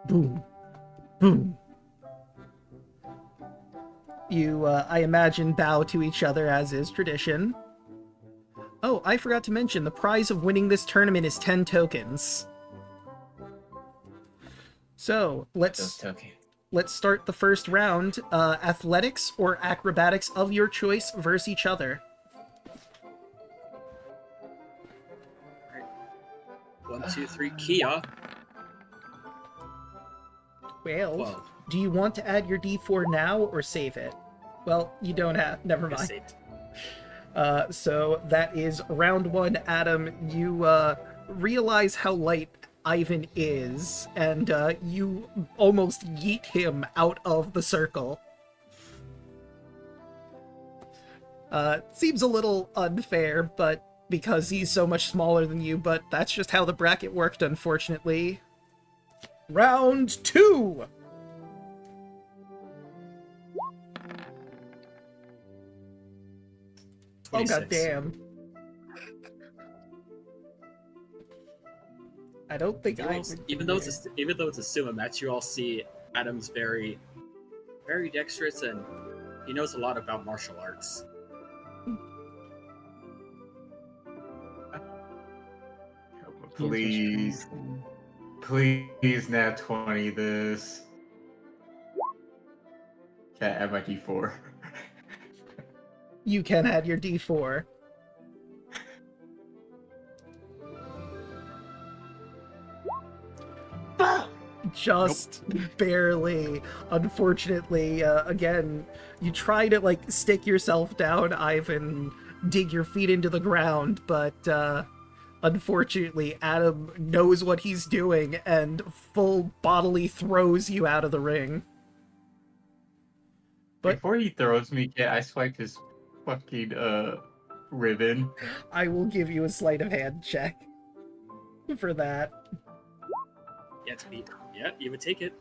Boom. Boom. You, I imagine, bow to each other as is tradition. Oh, I forgot to mention, the prize of winning this tournament is 10 tokens. So, Those tokens. let's start the first round. Athletics or acrobatics of your choice versus each other. 1, 2, 3, Kia. Well, 12. do you want to add your d4 now or save it? Well, you don't have. Never I mind. saved. So that is round 1, Adam. You realize how light Ivan is, and you almost yeet him out of the circle. Seems a little unfair, but because he's so much smaller than you, but that's just how the bracket worked, unfortunately. Round 2! Oh 26. goddamn. I don't think I would Even though it's a sumo match, you all see Adam's very dexterous and he knows a lot about martial arts. Please. Please, nat 20 this. Can't add my d4. You can add your d4. Just barely. Unfortunately, again, you try to, like, stick yourself down, Ivan, dig your feet into the ground, but, unfortunately, Adam knows what he's doing and full bodily throws you out of the ring. But Before he throws me, can I swipe his fucking ribbon? I will give you a sleight of hand check for that. Yeah, you would take it.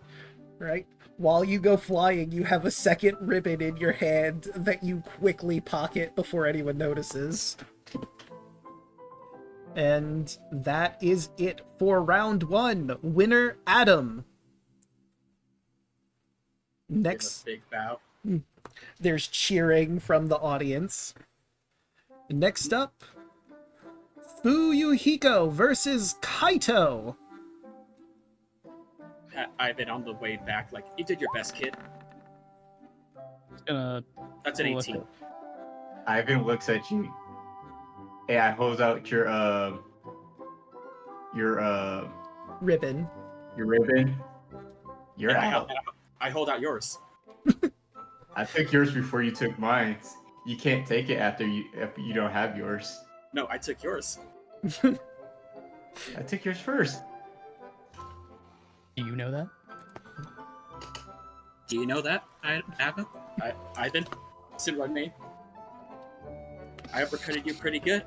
Right? While you go flying, you have a second ribbon in your hand that you quickly pocket before anyone notices. And that is it for round 1. Winner, Adam. Next, Give a big bow. there's cheering from the audience. Next up, Fuyuhiko versus Kaito. I've been on the way back. Like, you did your best, kid. That's an 18. Ivan looks at you. Hey, I holds out your Ribbon. your ribbon. You're out. I hold out yours. I took yours before you took mine. You can't take it after you don't have yours. No, I took yours. I took yours first. Do you know that? Do you know that, Ivan? Ivan? Sit with me. I uppercutted you pretty good.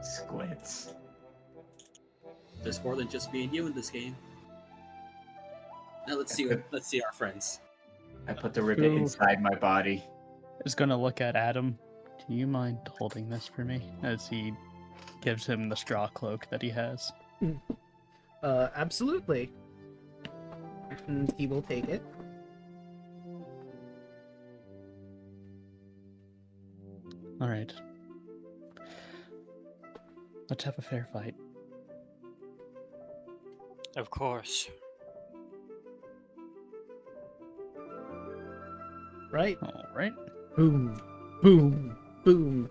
Squints. There's more than just me and you in this game. Now let's see our friends. I put the ribbon inside my body. Just gonna look at Adam. Do you mind holding this for me? As he gives him the straw cloak that he has. Absolutely. And he will take it. Alright. Let's have a fair fight. Of course. Right? Alright. Boom, boom, boom.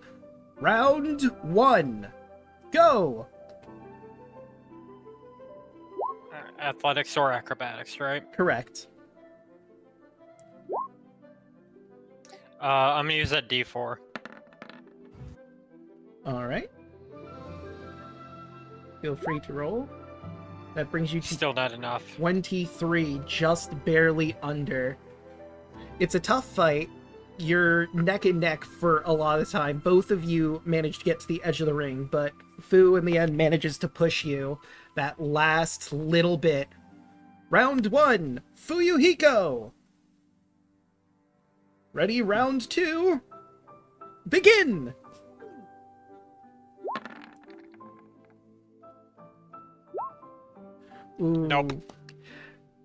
Round 1. Go! Athletics or acrobatics, right? Correct. I'm gonna use that D4. Alright. Feel free to roll. That brings you to Still not enough. 23, just barely under. It's a tough fight. You're neck and neck for a lot of time. Both of you manage to get to the edge of the ring, but Fu in the end manages to push you that last little bit. Round 1, Fuyuhiko! Ready, round 2? Begin! Ooh. Nope.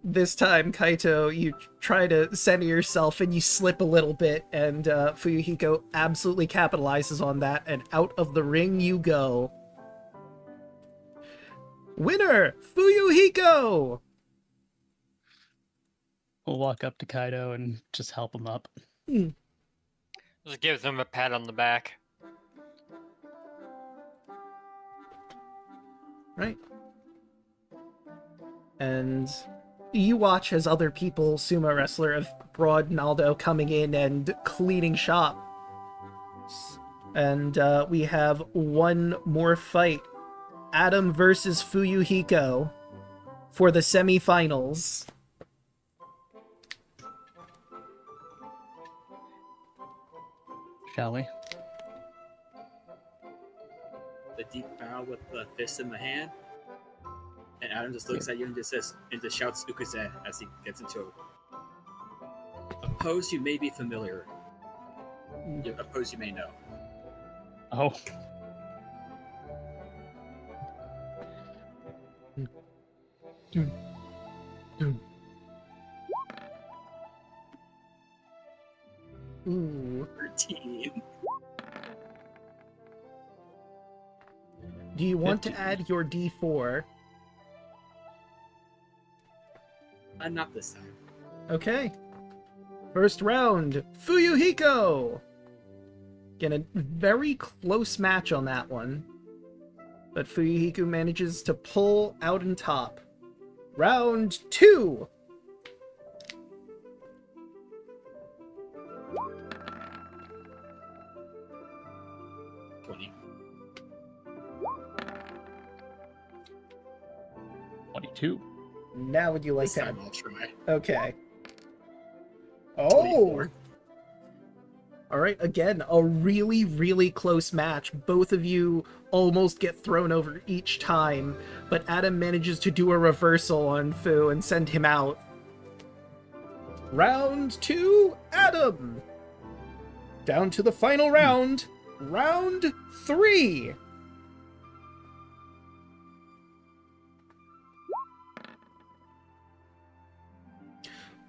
This time, Kaito, you try to center yourself and you slip a little bit, and Fuyuhiko absolutely capitalizes on that, and out of the ring you go. Winner, Fuyuhiko! We'll walk up to Kaido and just help him up. Just gives him a pat on the back. Right. And you watch as other people, sumo wrestler of Broad Naldo, coming in and cleaning shop. And we have one more fight. Adam versus Fuyuhiko for the semifinals. Shall we? The deep bow with the fist in the hand. And Adam just looks at you and just says, and just shouts Ukuze as he gets into a pose you may be familiar. A pose you may know. Oh. Ooh. 13. Do you want 50. to add your D4? Not this time. Okay. First round, Fuyuhiko! Again, a very close match on that one. But Fuyuhiko manages to pull out on top. Round 2! $22. Now would you like This to time add? I'll try. Okay. Oh! 24. Alright, again, a really, really close match. Both of you almost get thrown over each time, but Adam manages to do a reversal on Fu and send him out. Round 2, Adam! Down to the final round. Round 3!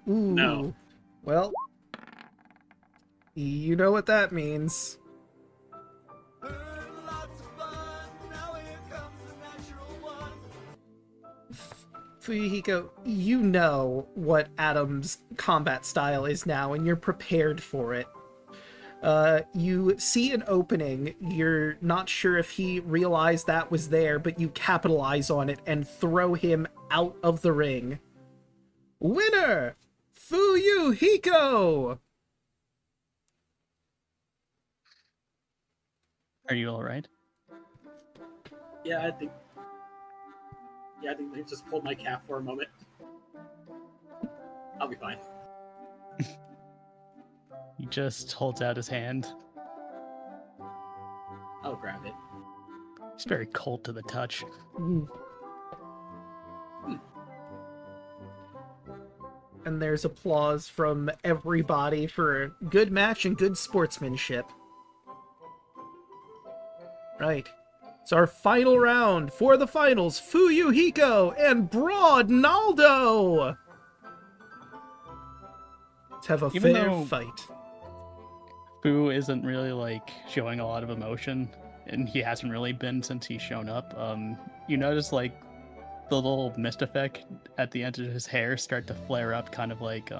Ooh. No. Well, you know what that means. Fuyuhiko, you know what Adam's combat style is now, and you're prepared for it. You see an opening, you're not sure if he realized that was there, but you capitalize on it and throw him out of the ring. Winner! Fuyuhiko! Are you alright? Yeah, I think they just pulled my calf for a moment. I'll be fine. He just holds out his hand. I'll grab it. He's very cold to the touch. And there's applause from everybody for a good match and good sportsmanship. Right. It's our final round for the finals. Fuyuhiko and Broad Naldo! Let's have a Even fair though- fight. Fu isn't really like showing a lot of emotion, and he hasn't really been since he's shown up. You notice like the little mist effect at the end of his hair start to flare up, kind of like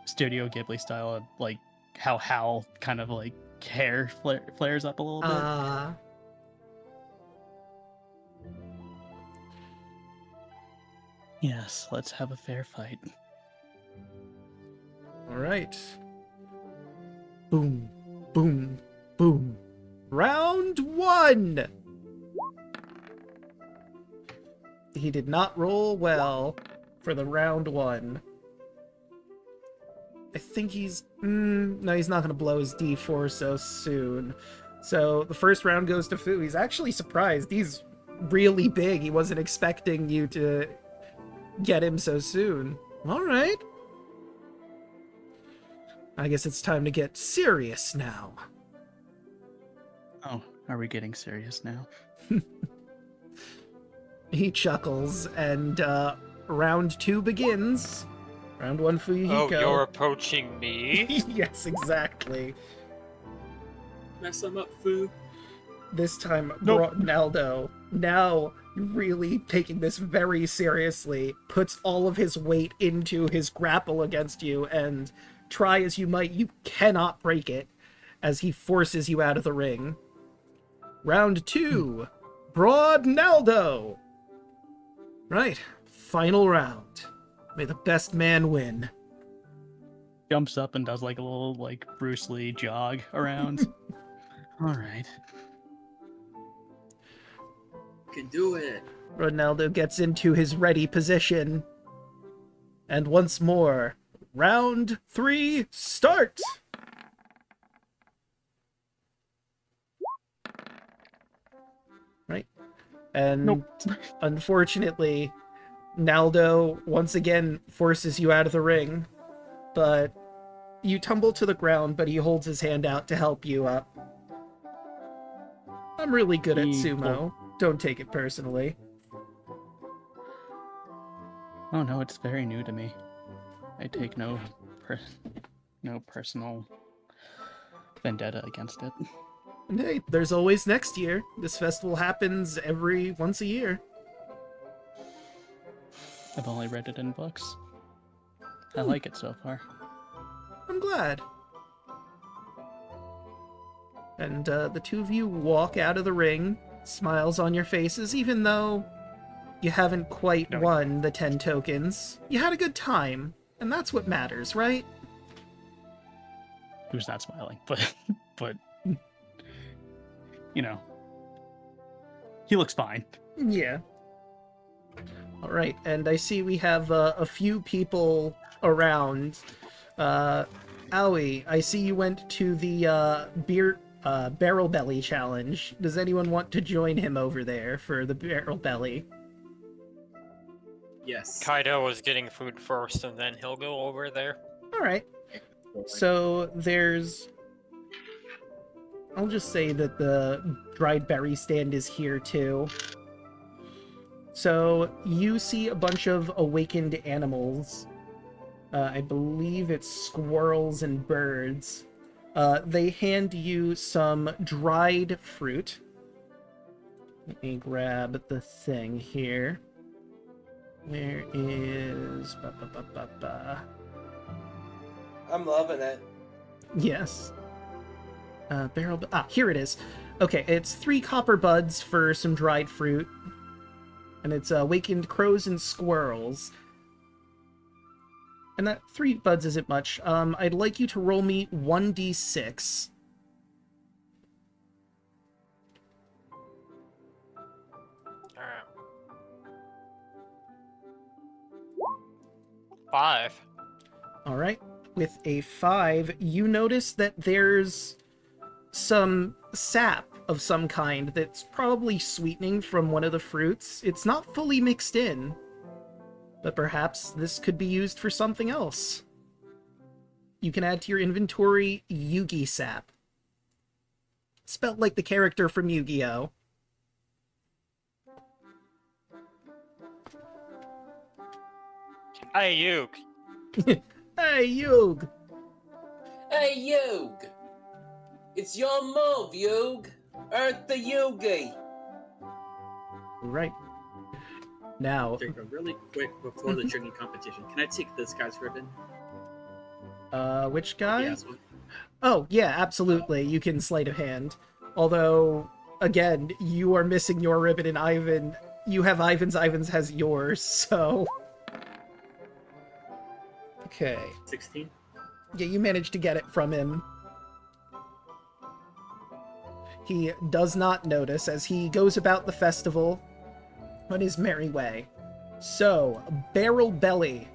Studio Ghibli style, like how Hal kind of like hair flares up a little bit. Yes, let's have a fair fight. Alright. Boom, boom, boom. Round 1! He did not roll well for the round 1. I think he's... no, he's not going to blow his D4 so soon. So the first round goes to Fu. He's actually surprised. He's really big. He wasn't expecting you to get him so soon. Alright. I guess it's time to get serious now. Oh, are we getting serious now? He chuckles, and round 2 begins. Round 1 for Oh, Fuyuhiko. you're approaching me? Yes, exactly. Mess them up, Fu. This time, Nope. Naldo, now really taking this very seriously, puts all of his weight into his grapple against you, and try as you might, you cannot break it, as he forces you out of the ring. Round 2, Broad Naldo. Right, final round. May the best man win. Jumps up and does like a little like Bruce Lee jog around. All right. You can do it. Ronaldo gets into his ready position. And once more, round 3, start! Right? And Nope. unfortunately, Naldo once again forces you out of the ring. But you tumble to the ground, but he holds his hand out to help you up. I'm really good at He- sumo. Don't take it personally. Oh no, it's very new to me. I take no personal vendetta against it. And hey, there's always next year. This festival happens once a year. I've only read it in books. I like it so far. I'm glad. And the two of you walk out of the ring, smiles on your faces, even though you haven't quite won the 10 tokens. You had a good time, and that's what matters, right? Who's not smiling? But you know, he looks fine. Yeah. All right, and I see we have a few people around. Owie, I see you went to the Barrel Belly challenge. Does anyone want to join him over there for the Barrel Belly? Yes. Kaido was getting food first, and then he'll go over there. All right. So I'll just say that the dried berry stand is here too. So you see a bunch of awakened animals. I believe it's squirrels and birds. They hand you some dried fruit. Let me grab the thing here. Where is... I'm loving it. Yes. Here it is. Okay, it's 3 copper buds for some dried fruit. And it's awakened crows and squirrels. And that 3 buds isn't much. I'd like you to roll me 1d6. Alright. 5. Alright. With a 5, you notice that there's some sap of some kind that's probably sweetening from one of the fruits. It's not fully mixed in, but perhaps this could be used for something else. You can add to your inventory Yugi sap. Spelled like the character from Yu-Gi-Oh! Hey, Yuke. Hey, Yug! Hey, Yug! It's your move, Yug! Earth the Yugi! Right. Now, Draco, really quick before the drinking competition, can I take this guy's ribbon? which guy? Yes. One. Oh, yeah, absolutely. You can sleight of hand. Although, again, you are missing your ribbon, and Ivan... You have Ivan's has yours, so... Okay. 16. Yeah, you managed to get it from him. He does not notice as he goes about the festival on his merry way. So, Barrel Belly.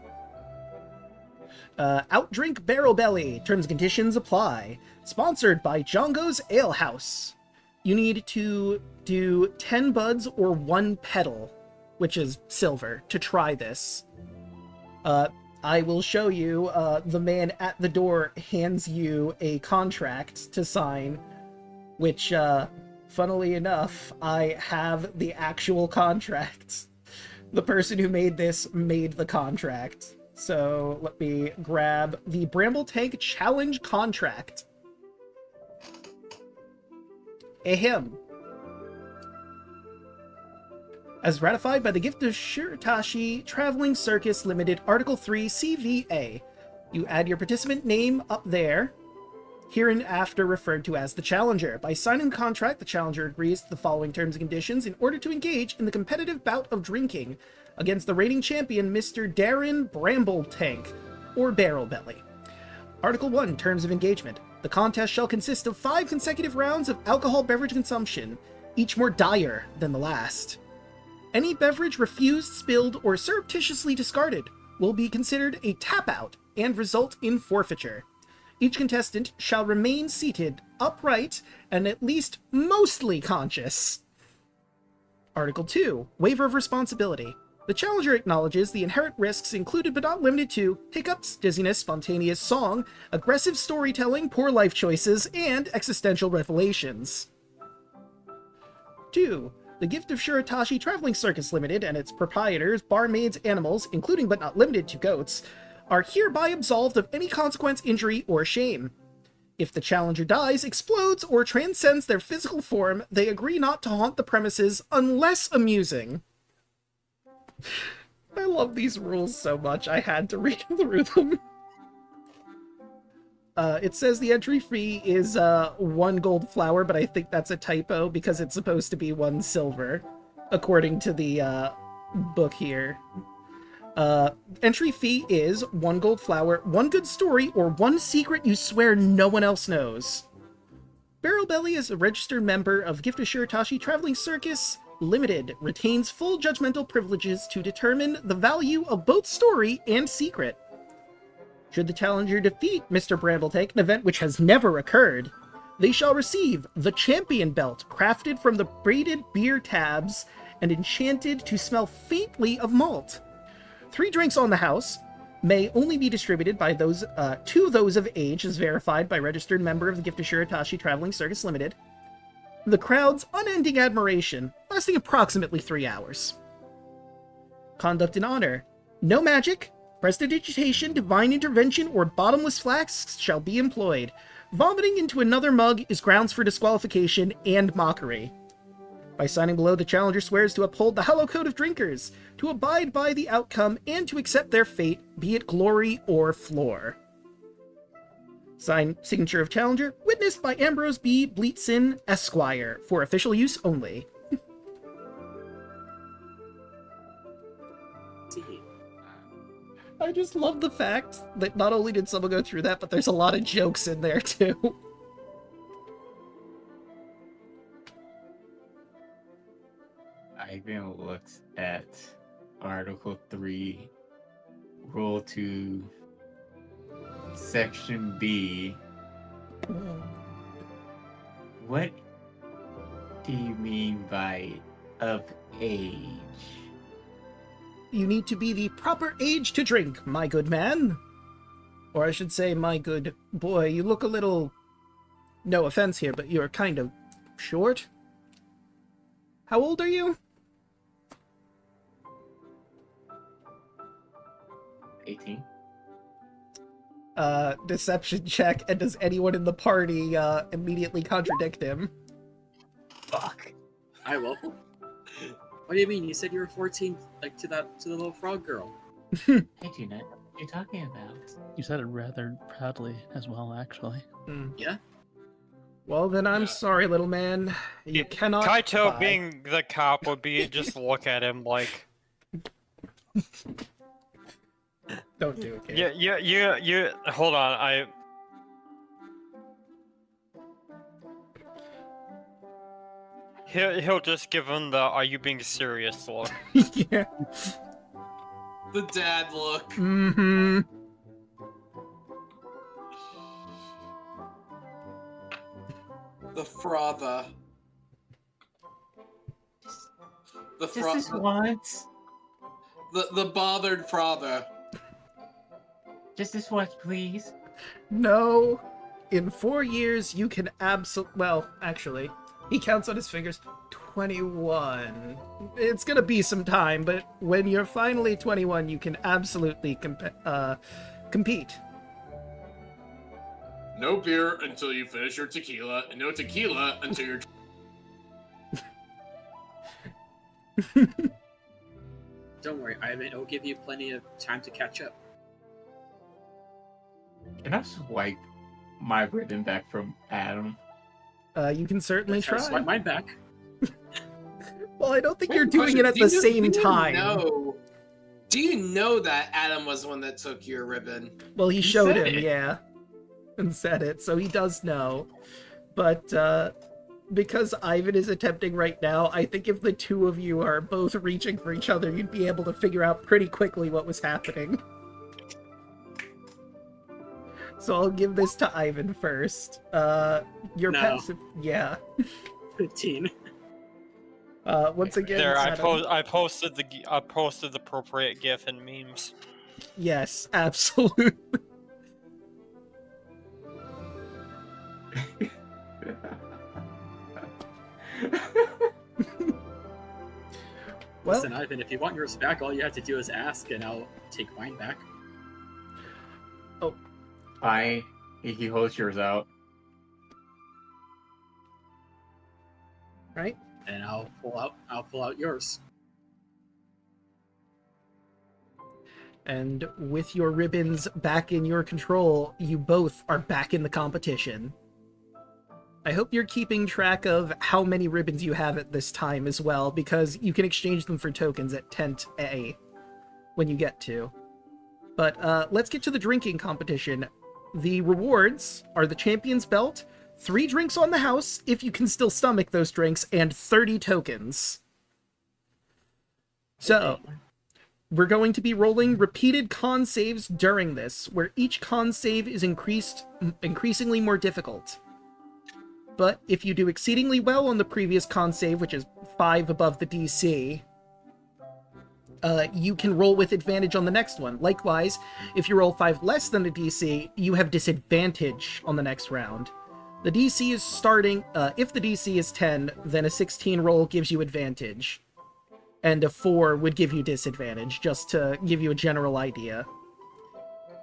Outdrink Barrel Belly. Terms and conditions apply. Sponsored by Jongo's Ale House. You need to do 10 buds or 1 petal, which is silver, to try this. I will show you. The man at the door hands you a contract to sign, which, funnily enough, I have the actual contract. The person who made this made the contract. So let me grab the Bramble Tank Challenge contract. Ahem. As ratified by the Gift of Shiratashi Traveling Circus Limited, Article 3, CVA. You add your participant name up there, hereinafter referred to as the Challenger. By signing the contract, the Challenger agrees to the following terms and conditions in order to engage in the competitive bout of drinking against the reigning champion, Mr. Darren Bramble Tank, or Barrel Belly. Article 1, Terms of Engagement. The contest shall consist of 5 consecutive rounds of alcohol beverage consumption, each more dire than the last. Any beverage refused, spilled, or surreptitiously discarded will be considered a tap-out and result in forfeiture. Each contestant shall remain seated, upright, and at least mostly conscious. Article 2, Waiver of Responsibility. The Challenger acknowledges the inherent risks included but not limited to hiccups, dizziness, spontaneous song, aggressive storytelling, poor life choices, and existential revelations. 2. The Gift of Shiratashi Traveling Circus Limited and its proprietors, barmaids, animals, including but not limited to goats, are hereby absolved of any consequence, injury, or shame. If the challenger dies, explodes, or transcends their physical form, they agree not to haunt the premises unless amusing. I love these rules so much, I had to read through them. It says the entry fee is 1 gold flower, but I think that's a typo because it's supposed to be 1 silver, according to the book here. Entry fee is 1 gold flower, 1 good story, or 1 secret you swear no one else knows. Barrel Belly is a registered member of Gift of Shiratashi Traveling Circus Limited, retains full judgmental privileges to determine the value of both story and secret. Should the challenger defeat Mr. Brambletake, an event which has never occurred, they shall receive the Champion Belt, crafted from the braided beer tabs and enchanted to smell faintly of malt. 3 drinks on the house may only be distributed by those to those of age as verified by registered member of the Gift of Shiratashi Traveling Circus Limited. The crowd's unending admiration, lasting approximately 3 hours. Conduct and honor. No magic, prestidigitation, divine intervention, or bottomless flasks shall be employed. Vomiting into another mug is grounds for disqualification and mockery. By signing below, the challenger swears to uphold the hollow code of drinkers, to abide by the outcome, and to accept their fate, be it glory or floor. Signed, signature of challenger, witnessed by Ambrose B. Bleetson, Esquire, for official use only. I just love the fact that not only did someone go through that, but there's a lot of jokes in there, too. Ivan looks at Article 3, Rule 2, Section B. What do you mean by of age? You need to be the proper age to drink, my good man. Or I should say, my good boy. You look a little... No offense here, but you're kind of short. How old are you? 18. Deception check, and does anyone in the party immediately contradict him? Fuck. I will. What do you mean? You said you were 14, like to the little frog girl. I do not know what you're talking about. You said it rather proudly as well, actually. Yeah? Well, then I'm sorry, little man. You cannot Kaito, buy. being the cop, would be just look at him like, Don't do it, kid. you. Hold on, He'll just give him the "Are you being serious?" look. Yeah. The dad look. Mm-hmm. The frother. The Just this once. The bothered frother. Just this once, please. No. In 4 years, you can well, actually, he counts on his fingers. 21. It's gonna be some time, but when you're finally 21, you can absolutely compete. No beer until you finish your tequila, and no tequila until you're... Don't worry, Ivan. It'll give you plenty of time to catch up. Can I swipe my ribbon back from Adam? You can certainly Try to try. swipe mine back. Well, I don't think Wait, you're doing question, it at do the you- same do you time. Do you know that Adam was the one that took your ribbon? Well, he He showed said him, it. yeah, and said it, so he does know. But because Ivan is attempting right now, I think if the two of you are both reaching for each other, you'd be able to figure out pretty quickly what was happening. So I'll give this to Ivan first. Your No. passive, yeah. 15. Once again, There, Adam. I posted the appropriate GIF and memes. Yes, absolutely. Well, Listen, Ivan, if you want yours back, all you have to do is ask, and I'll take mine back. He holds yours out. Right? And I'll pull out yours. And with your ribbons back in your control, you both are back in the competition. I hope you're keeping track of how many ribbons you have at this time as well, because you can exchange them for tokens at Tent A when you get to. But let's get to the drinking competition. The rewards are the champion's belt, 3 drinks on the house, if you can still stomach those drinks, and 30 tokens. So, we're going to be rolling repeated con saves during this, where each con save is increasingly more difficult. But if you do exceedingly well on the previous con save, which is 5 above the DC, you can roll with advantage on the next one. Likewise, if you roll 5 less than the DC, you have disadvantage on the next round. The DC is starting, if the DC is 10, then a 16 roll gives you advantage. And a 4 would give you disadvantage, just to give you a general idea.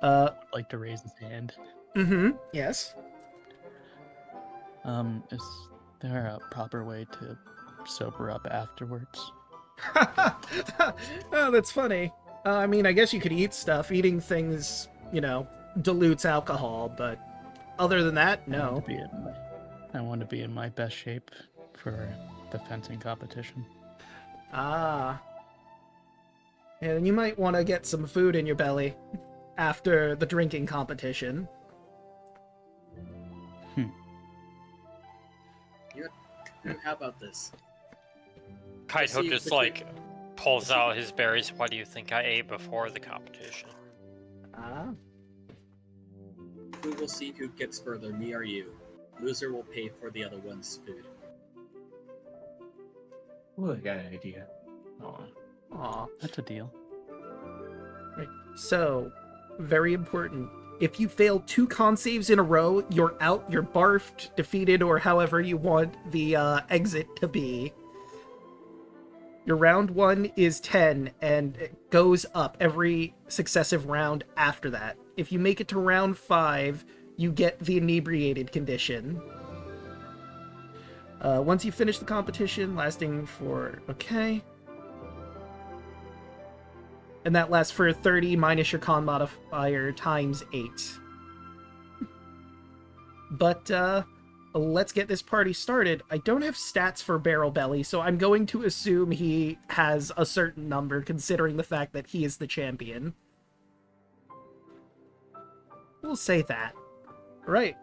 I'd like to raise his hand. Yes. Is there a proper way to sober up afterwards? Oh, that's funny. I mean, I guess you could eat stuff. Eating things, dilutes alcohol, but other than that, no. I want to be in my best shape for the fencing competition. Ah. And you might want to get some food in your belly after the drinking competition. How about this? Kaito just pulls out his berries. What do you think I ate before the competition? Ah. We will see who gets further, me or you. Loser will pay for the other one's food. Ooh, I got an idea. Aw. That's a deal. Right. So, very important. If you fail 2 con saves in a row, you're out, you're barfed, defeated, or however you want the exit to be. Your round 1 is 10, and it goes up every successive round after that. If you make it to round 5, you get the inebriated condition. Once you finish the competition, lasting for... Okay. And that lasts for 30 minus your con modifier times 8. But, let's get this party started. I don't have stats for Barrel Belly, so I'm going to assume he has a certain number, considering the fact that he is the champion. We'll say that. Alright.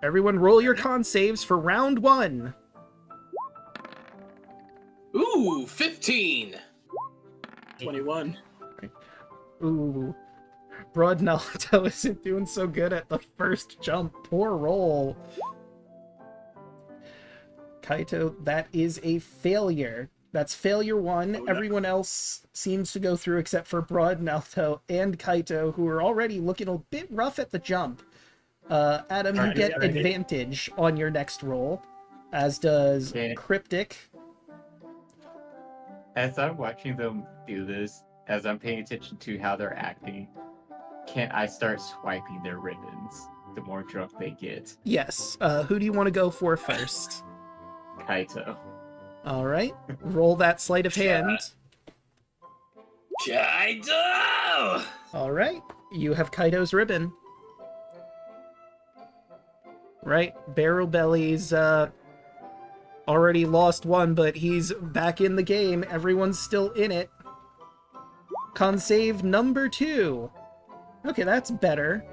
Everyone roll your con saves for round 1. Ooh, 15. 21. Ooh. Broad Naruto isn't doing so good at the first jump. Poor roll. Kaito, that is a failure. That's failure 1. Oh, no. Everyone else seems to go through except for Broad Naruto and Kaito, who are already looking a bit rough at the jump. Adam, you get advantage on your next roll, as does Cryptic. As I'm watching them do this, as I'm paying attention to how they're acting, can I start swiping their ribbons the more drunk they get? Yes. Who do you want to go for first? Kaito. Alright. Roll that sleight of hand. Kaito! Alright. You have Kaito's ribbon. Right. Barrel Belly's already lost 1, but he's back in the game. Everyone's still in it. Con save number 2. Okay, that's better.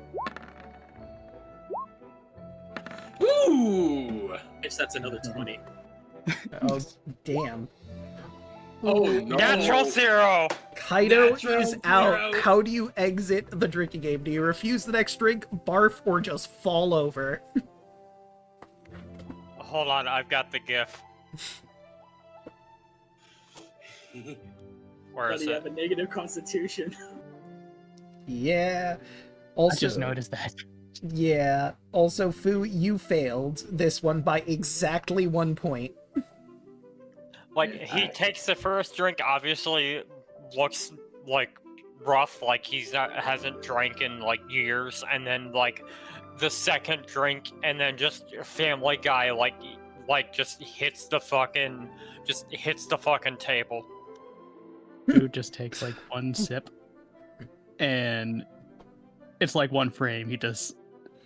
Ooh! Guess that's another 20. Oh, damn. Oh, no. Natural 0! Kaido Natural is 0. out. How do you exit the drinking game? Do you refuse the next drink, barf, or just fall over? Hold on, I've got the GIF. Where But is you it? have a negative constitution. Yeah. I Also, just noticed that. yeah. Also, Fu, you failed this one by exactly 1 point. Like, he takes the first drink, obviously looks, rough, like hasn't drank in, years, and then, the second drink, and then just Family Guy, like just hits the fucking table. Fu just takes like one sip, and it's like one frame. He just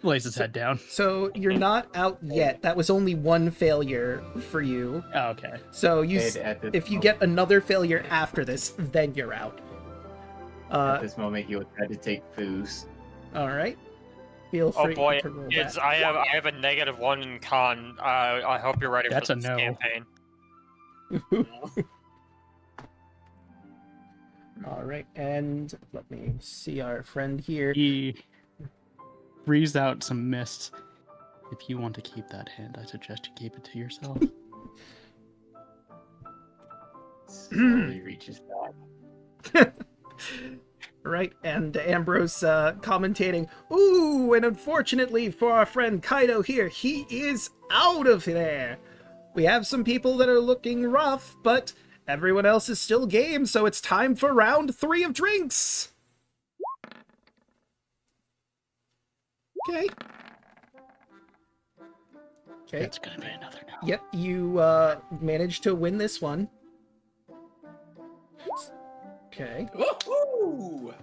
lays his head down. So you're not out yet. That was only one failure for you. Oh, okay. So you, if you get another failure after this, then you're out. At this moment, he would try to take foos. All right. Feel Oh free boy, to roll it's that. I have a -1 in con. I hope you're ready That's for a this no. campaign. All right, and let me see our friend here. He breathes out some mist. If you want to keep that hand, I suggest you keep it to yourself. Slowly reaches back. Right, and Ambrose commentating, "Ooh, and unfortunately for our friend Kaido here, he is out of there. We have some people that are looking rough, but everyone else is still game, so it's time for round 3 of drinks." Okay. Okay. It's gonna be another no. Yep, you managed to win this one. Okay. Woohoo! I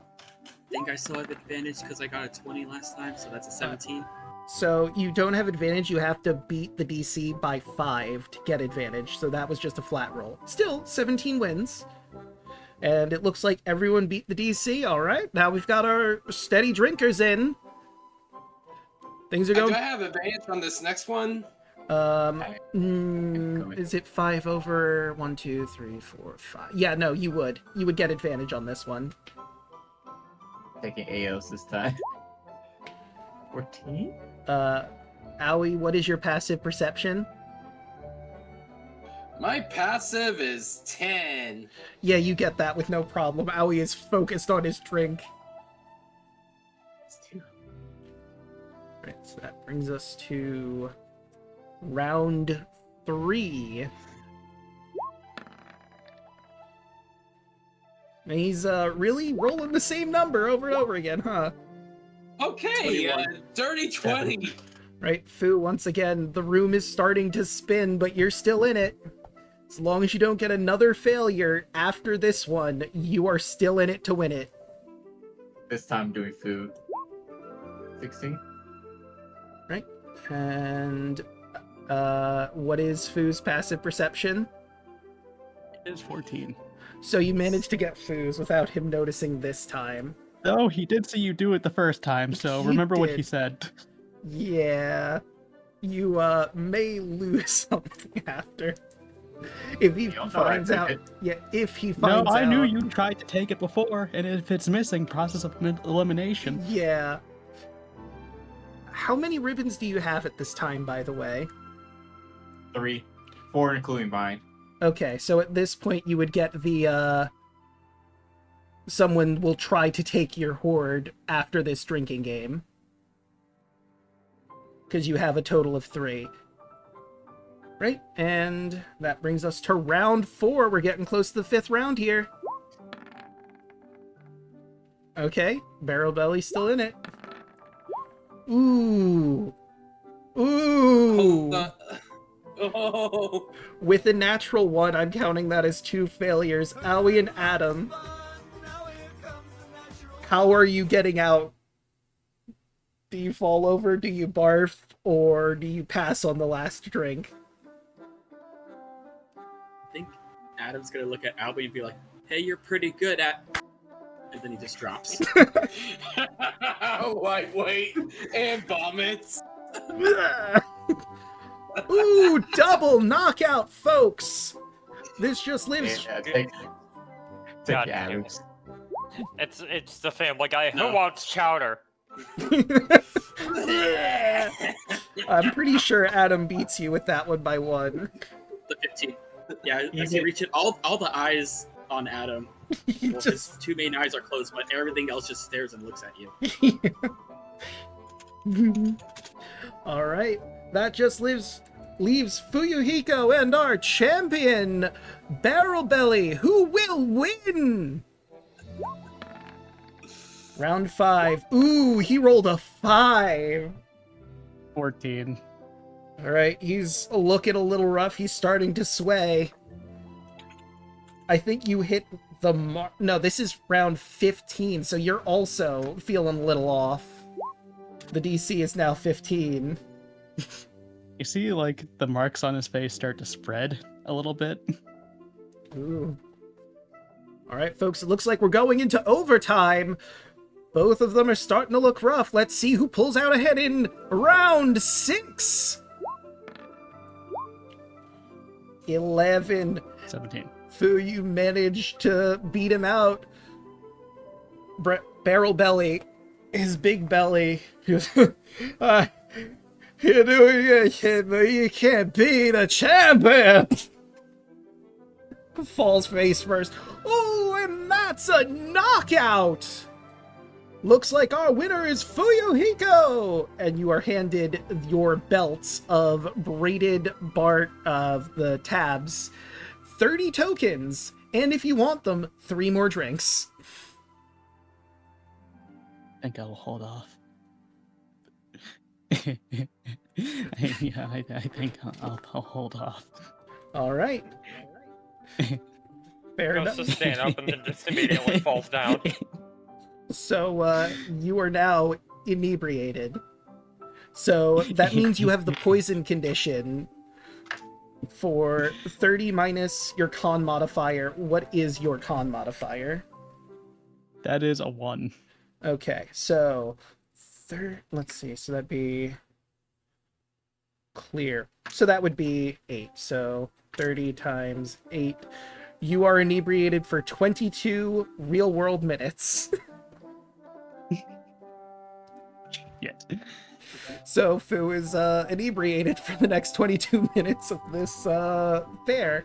think I still have advantage because I got a 20 last time, so that's a 17. So you don't have advantage, you have to beat the DC by 5 to get advantage, so that was just a flat roll. Still, 17 wins. And it looks like everyone beat the DC, alright. Now we've got our steady drinkers in. Things are Do I going... have advantage on this next one? Is it 5 over 1, 2, 3, 4, 5? Yeah, no, you would. You would get advantage on this one. Taking AOs this time. 14? Aoi, what is your passive perception? My passive is 10. Yeah, you get that with no problem. Aoi is focused on his drink. It's 2. Right, so that brings us to round 3. And he's really rolling the same number over and over again, huh? Okay, 21. dirty 20. Right, Fu, once again, the room is starting to spin, but you're still in it. As long as you don't get another failure after this one, you are still in it to win it. This time doing food. 16? Right, and what is Fu's passive perception? It is 14. So you managed to get Fu's without him noticing this time. Oh, he did see you do it the first time, so He remember what he did. said. Yeah, you may lose something after. If he You'll know I finds took out, it. yeah, if he No, finds out. I knew you tried to take it before, and if it's missing, process of elimination. Yeah. How many ribbons do you have at this time, by the way? 3. 4 including mine. Okay, so at this point you would get the, someone will try to take your hoard after this drinking game. Because you have a total of 3. Right, and that brings us to round 4. We're getting close to the 5th round here. Okay, Barrel Belly's still in it. Ooh. Ooh. Hold on. Oh. With a natural 1, I'm counting that as 2 failures. Aoi and Adam. How are you getting out? Do you fall over, do you barf, or do you pass on the last drink? I think Adam's gonna look at Albie and be like, "Hey, you're pretty good at," and then he just drops. Lightweight and vomits. Ooh, double knockout, folks! This just lives... Yeah, take God your damn Alex. It's the family guy. No. Who wants chowder? I'm pretty sure Adam beats you with that one by 1. The 15. Yeah, as you reach it, all the eyes on Adam. He Well, his 2 main eyes are closed, but everything else just stares and looks at you. Alright, that just leaves Fuyuhiko and our champion, Barrel Belly, who will win! Round 5. Ooh, he rolled a 5. 14. Alright, he's looking a little rough. He's starting to sway. I think you hit the mark. No, this is round 15, so you're also feeling a little off. The DC is now 15. You see, like, the marks on his face start to spread a little bit. Ooh. Alright, folks, it looks like we're going into overtime. Both of them are starting to look rough. Let's see who pulls out ahead in round 6. 11. 17. Fu, you managed to beat him out. Barrel Belly, his big belly. You're doing it, but you can't beat a champion. Falls face first. Oh, and that's a knockout. Looks like our winner is Fuyuhiko! And you are handed your belts of braided bar of the tabs. 30 tokens, and if you want them, 3 more drinks. I think I will hold off. I think I'll hold off. Alright. Fair Goes enough. to stand up and then just immediately falls down. So, you are now inebriated. So, that means you have the poison condition for 30 minus your con modifier. What is your con modifier? That is a 1. Okay, so... let's see, so that'd be... clear. So that would be 8. So 30 times 8. You are inebriated for 22 real-world minutes. Yes. So Fu is inebriated for the next 22 minutes of this fair.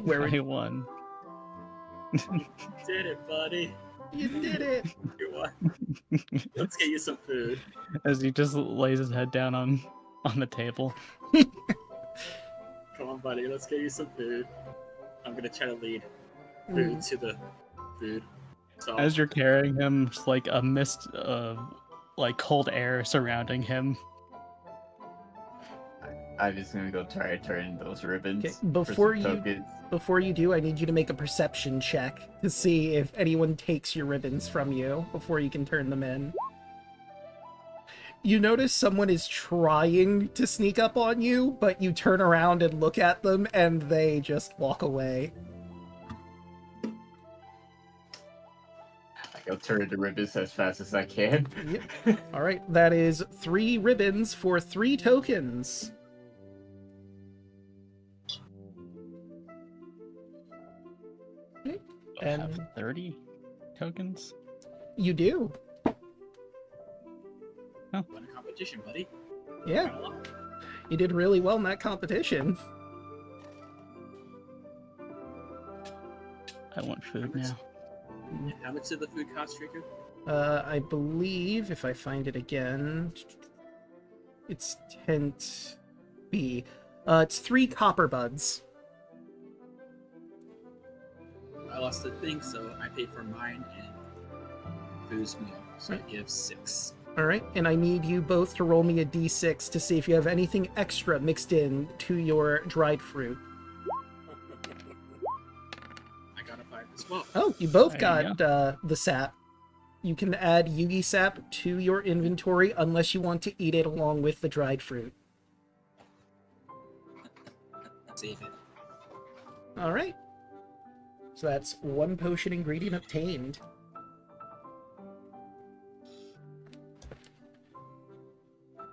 Where I won. Did it, buddy. you did it. You won. Let's get you some food. As he just lays his head down on the table. Come on, buddy. Let's get you some food. I'm gonna try to lead food to the food. So As you're carrying him, it's like a mist of like cold air surrounding him. I'm just gonna go try to turn those ribbons. Okay, for some tokens. before you do, I need you to make a perception check to see if anyone takes your ribbons from you before you can turn them in. You notice someone is trying to sneak up on you, but you turn around and look at them and they just walk away. I'll turn the ribbons as fast as I can. Yep. Alright, that is 3 ribbons for 3 tokens. Okay, I and have 30 tokens. you do. win a competition, buddy. Yeah, you did really well in that competition. I want food now. How much did the food cost, Draco? I believe, if I find it again, it's tent B. It's 3 copper buds. I lost the thing, so I paid for mine and food's meal, so I give 6. Alright, and I need you both to roll me a d6 to see if you have anything extra mixed in to your dried fruit. I got a 5 as well. Oh, you both There you got the sap. You can add Yugi sap to your inventory unless you want to eat it along with the dried fruit. Save it. Alright. So that's 1 potion ingredient obtained.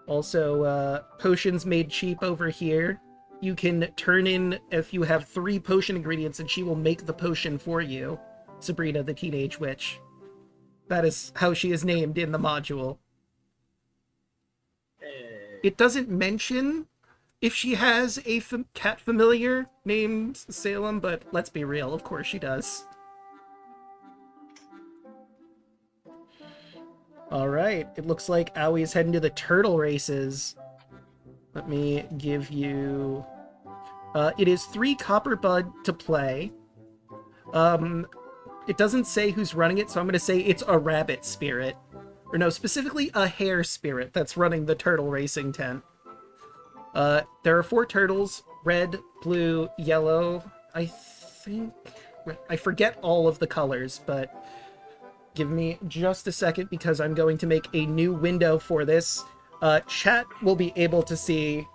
Also, potions made cheap over here. You can turn in if you have 3 potion ingredients and she will make the potion for you. Sabrina the Teenage Witch. That is how she is named in the module. Hey. It doesn't mention if she has a cat familiar named Salem, but let's be real, of course she does. Alright, it looks like Aoi is heading to the turtle races. Let me give you... it is 3 copper bud to play. It doesn't say who's running it, so I'm going to say it's a rabbit spirit. Or no, specifically a hare spirit that's running the turtle racing tent. There are 4 turtles, red, blue, yellow, I think... I forget all of the colors, but give me just a second because I'm going to make a new window for this. Chat will be able to see...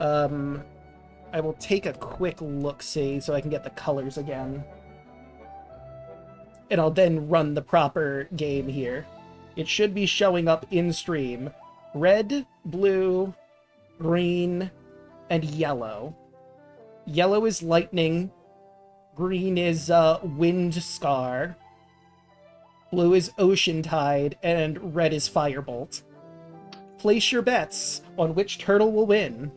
I will take a quick look-see so I can get the colors again. And I'll then run the proper game here. It should be showing up in stream. Red, blue, green, and yellow. Yellow is lightning. Green is wind scar. Blue is ocean tide, and red is firebolt. Place your bets on which turtle will win.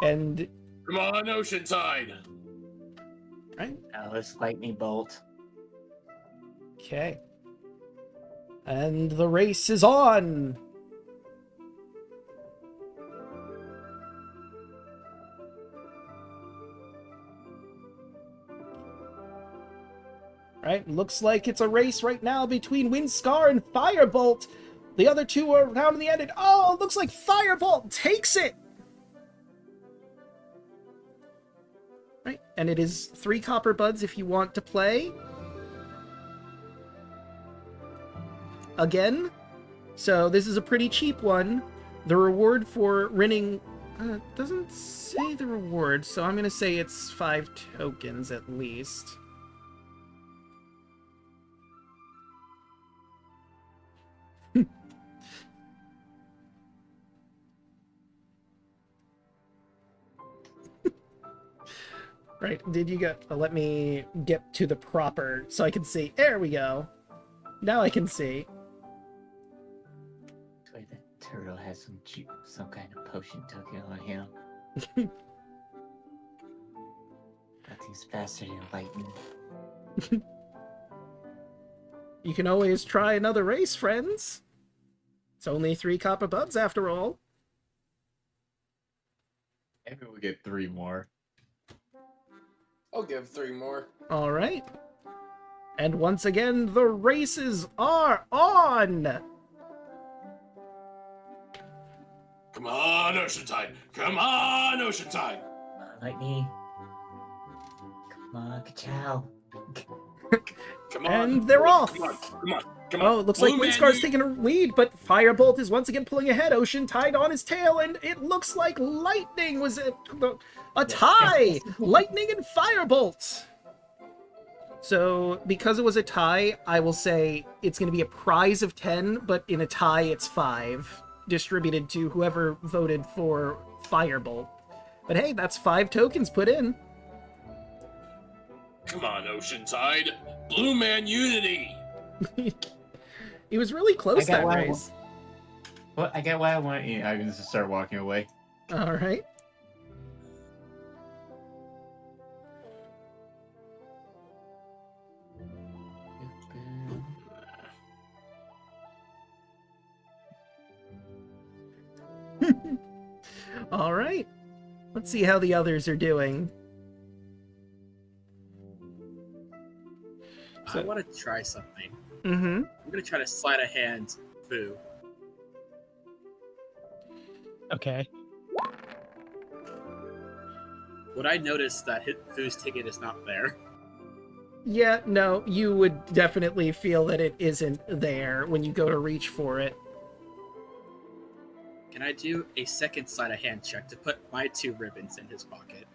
And Come on, Ocean Tide. right, Alice Lightning Bolt. okay. And the race is on. Right, looks like it's a race right now between Windscar and Firebolt. The other two are down in the end, and oh, it looks like Firebolt takes it! Right, and it is 3 copper buds if you want to play. Again, so this is a pretty cheap one. The reward for winning doesn't say the reward, so I'm gonna say it's 5 tokens at least. Right, did you get... let me get to the proper... so I can see. There we go. Now I can see. That's why the turtle has some kind of potion token on him. Nothing's faster than lightning. You can always try another race, friends. It's only 3 copper buds after all. Maybe we'll get 3 more. I'll give 3 more. All right. And once again, the races are on! Come on, Ocean Tide. Come on, Ocean Tide. Come on, lightning. Come on, ka-chow. Come on. And they're off! Come on, come on, come on. Oh, it looks like Blue Man, Windscar's you- taking a lead, but Firebolt is once again pulling ahead. Ocean Tide on his tail, and it looks like Lightning was a tie! Lightning and Firebolt! So, because it was a tie, I will say it's going to be a prize of 10, but in a tie, it's 5, distributed to whoever voted for Firebolt. But hey, that's 5 tokens put in. Come on, Ocean Tide. Blue Man Unity. It was really close I got that one. race. Well, I get why I want. I can just start walking away. All right. All right. Let's see how the others are doing. I want to try something. Mm-hmm. I'm going to try to sleight of hand Foo. Okay. Would I notice that Foo's ticket is not there? Yeah, no, you would definitely feel that it isn't there when you go to reach for it. Can I do a second sleight of hand check to put my 2 ribbons in his pocket?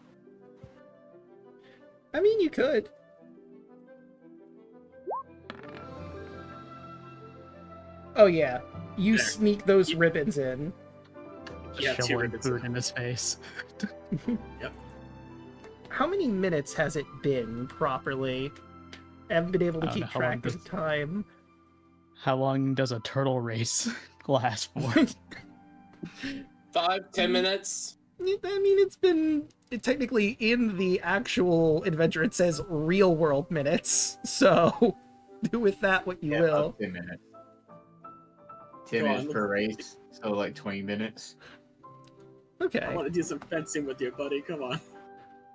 I mean, you could. Oh yeah, you There. sneak those You- ribbons in. Yeah, 2 Shoveling ribbons. food in his face. How many minutes has it been properly? I haven't been able to I don't know keep how long track of this- time. How long does a turtle race last for? 5, 10 minutes. I mean, it's been technically in the actual adventure. It says real world minutes, so do with that what you Yeah, will. about 10 minutes. 10 Go on, minutes per race, so like 20 minutes. Okay. I want to do some fencing with you, buddy. Come on.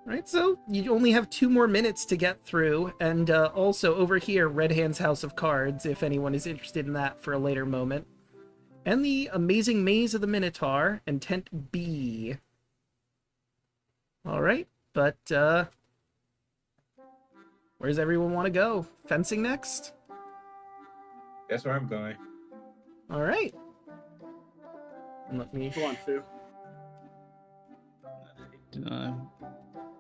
Right, so you only have 2 more minutes to get through, and also over here, Red Hand's House of Cards, if anyone is interested in that for a later moment. And the amazing maze of the Minotaur and tent B. Alright, but, where does everyone want to go? Fencing next? That's where I'm going. Alright. Let me... Go on, Fu. Uh,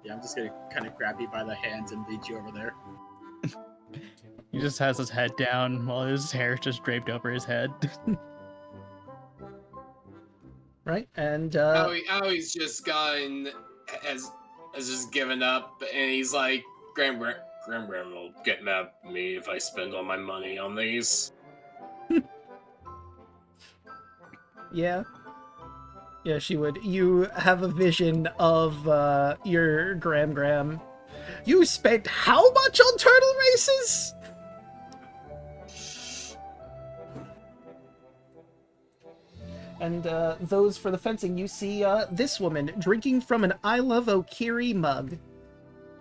Yeah, I'm just gonna kind of grab you by the hands and lead you over there. he just has his head down while his hair is just draped over his head. Right, and, Howie's just gone, has just given up, and he's like, Graham will get mad at me if I spend all my money on these. yeah. Yeah, she would. You have a vision of, your Graham. You spent how much on turtle races? And those for the fencing, you see this woman drinking from an I Love Okiri mug.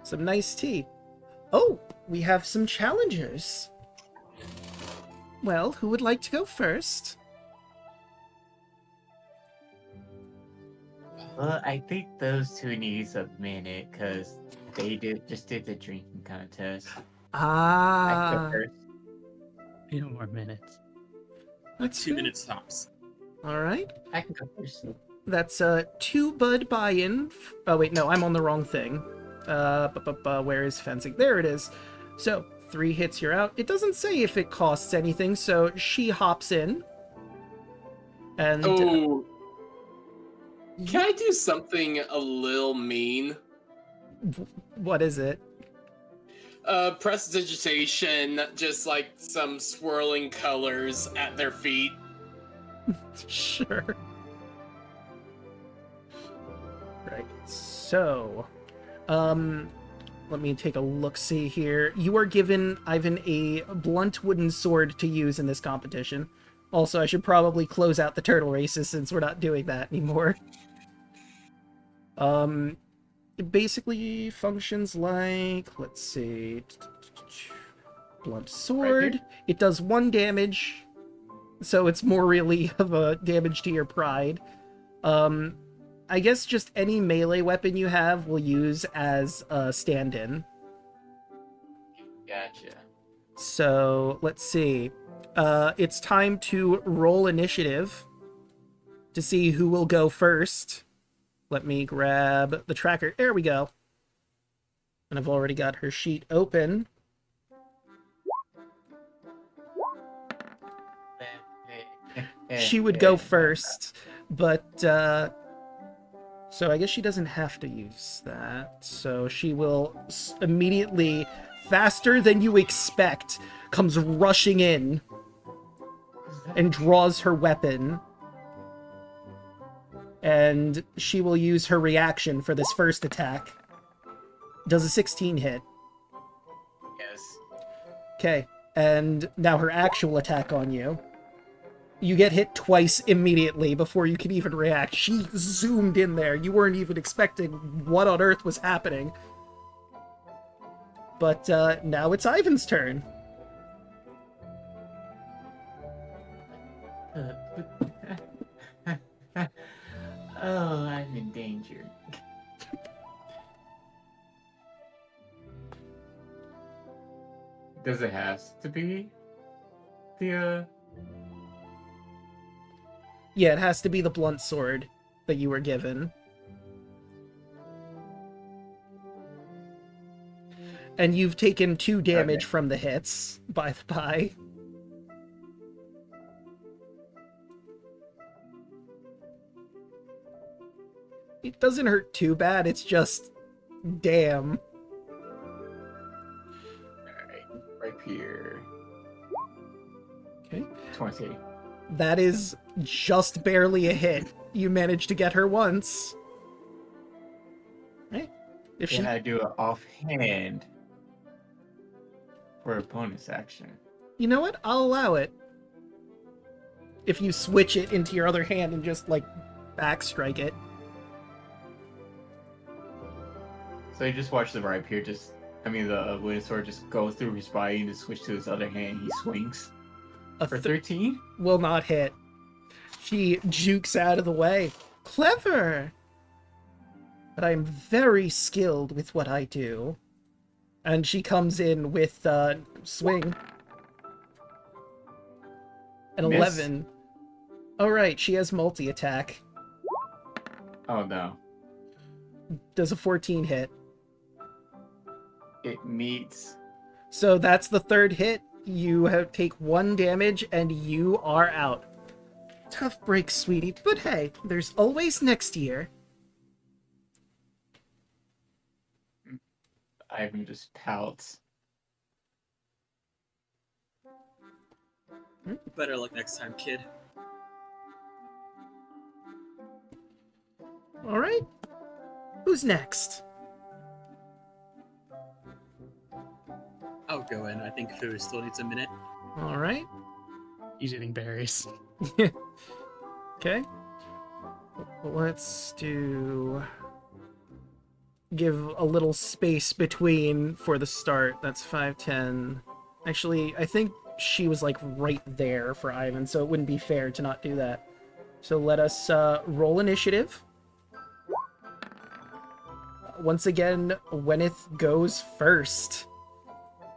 Some nice tea. Oh, we have some challengers. Well, who would like to go first? Well, I think those two needs a minute because they just did the drinking contest. I can go Ah, first. Few more minutes. that's 2 fair. minutes tops. All right. I can go first. That's 2 bud buy-in. Oh wait, no, I'm on the wrong thing. Where is fencing? There it is. So 3 hits, you're out. It doesn't say if it costs anything, so she hops in. And Oh, can I do something a little mean? what is it? Prestidigitation, just like some swirling colors at their feet. Sure. Right. So, let me take a look-see here. You are given, Ivan, a blunt wooden sword to use in this competition. Also, I should probably close out the turtle races since we're not doing that anymore. It basically functions like, let's see, blunt sword. Right. It does 1 damage, so it's more really of a damage to your pride. I guess just any melee weapon you have will use as a stand-in. Gotcha. So, let's see. It's time to roll initiative to see who will go first. Let me grab the tracker. There we go. And I've already got her sheet open. She would go first, but, so I guess she doesn't have to use that. So she will immediately, faster than you expect, comes rushing in and draws her weapon. And she will use her reaction for this first attack. Does a 16 hit. Yes. Okay, and now her actual attack on you. You get hit twice immediately before you can even react. She zoomed in there. You weren't even expecting what on earth was happening. But now it's Ivan's turn. Oh, I'm in danger. Does it have to be the Yeah, it has to be the blunt sword that you were given. And you've taken 2 damage from the hits, by the by. It doesn't hurt too bad, it's just... damn. Alright, right here. Okay. 20. That is just barely a hit. You managed to get her once. Right? If she... Can I do it offhand for a bonus action? You know what? I'll allow it. If you switch it into your other hand and just, like, backstrike it. So you just watch the right here, the wooden sword just go through his body and just switch to his other hand. He swings. A For 13? will not hit. She jukes out of the way. Clever! But I'm very skilled with what I do. And she comes in with swing. An Miss? 11. Oh right, she has multi-attack. Oh no. Does a 14 hit. It meets. So that's the third hit. You take 1 damage and you are out. Tough break, sweetie, but hey, there's always next year. Ivan just pouts. Better luck next time, kid. Alright. Who's next? I'll go in. I think Fu still needs a minute. Alright. He's eating berries. Okay. Let's do... Give a little space between for the start. That's 5, 10. Actually, I think she was like right there for Ivan, so it wouldn't be fair to not do that. So let us roll initiative. Once again, Gwyneth goes first.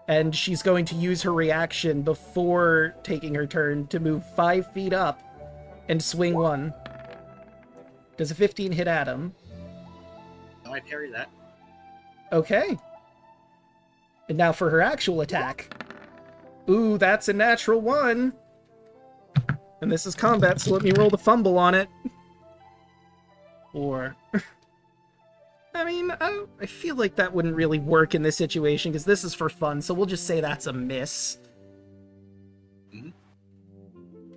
And she's going to use her reaction before taking her turn to move 5 feet up and swing 1. Does a 15 hit Adam? Oh, I parry that. Okay. And now for her actual attack. Ooh, that's a natural 1. And this is combat, so let me roll the fumble on it. 4. I mean, I feel like that wouldn't really work in this situation, because this is for fun, so we'll just say that's a miss.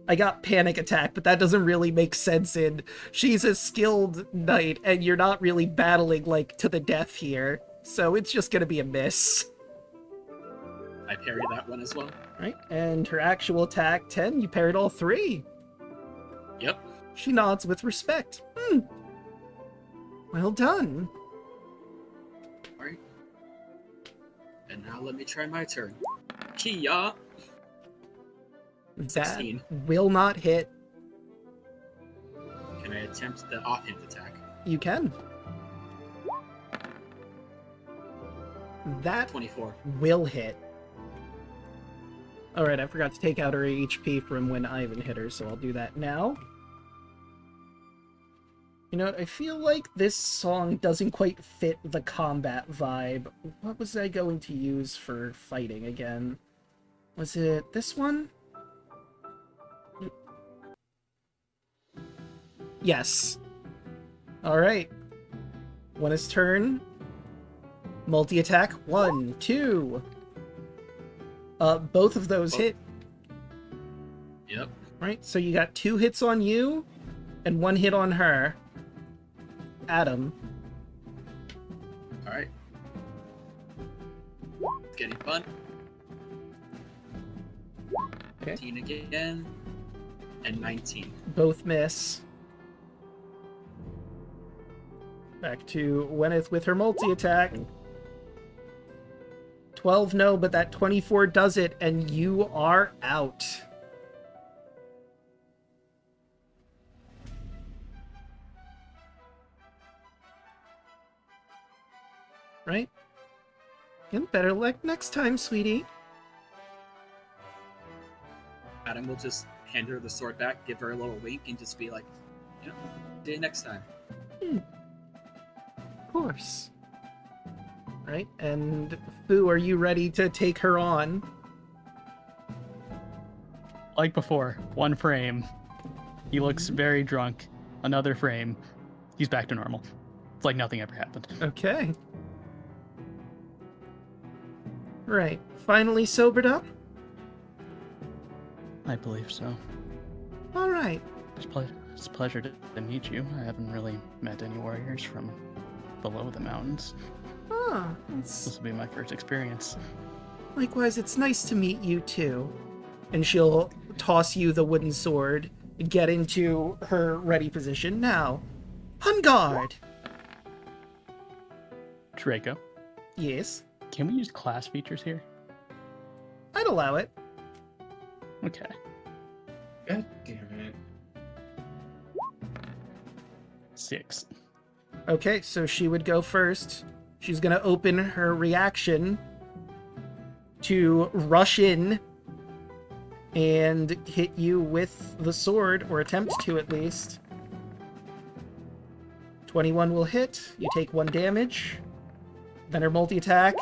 I got panic attack, but that doesn't really make sense in she's a skilled knight, and you're not really battling, like, to the death here. So it's just gonna be a miss. I parry that one as well. Right, and her actual attack, 10, you parried all 3. Yep. She nods with respect. Well done. Alright. And now let me try my turn. Kia! That 16. will not hit. Can I attempt the offhand attack? You can. That 24. will hit. Alright, I forgot to take out her HP from when Ivan hit her, so I'll do that now. You know what, I feel like this song doesn't quite fit the combat vibe. What was I going to use for fighting again? Was it this one? Yes. Alright. One is turn. Multi-attack. 1, 2. Both of those hit. Yep. Right, so you got 2 hits on you, and 1 hit on her. Adam. Alright. Getting fun. Okay. 15 again. And 19. Both miss. Back to Gwyneth with her multi-attack. 12 no, but that 24 does it, and you are out. Right? Get better luck next time, sweetie. Adam will just hand her the sword back, give her a little wink, and just be like, you know, see you next time. Of course. Right, and Fu, are you ready to take her on? Like before, 1 frame. He looks very drunk. Another frame. He's back to normal. It's like nothing ever happened. Okay. Right, finally sobered up? I believe so. Alright. It's a pleasure to meet you. I haven't really met any warriors from below the mountains. Ah, This will be my first experience. likewise, it's nice to meet you too. And she'll toss you the wooden sword, get into her ready position. Now, on guard! Draco, Yes, can we use class features here? I'd allow it. Okay. God damn it. 6. Okay, so she would go first. She's gonna open her reaction to rush in and hit you with the sword, or attempt to at least. 21 will hit. You take 1 damage. Then her multi-attack.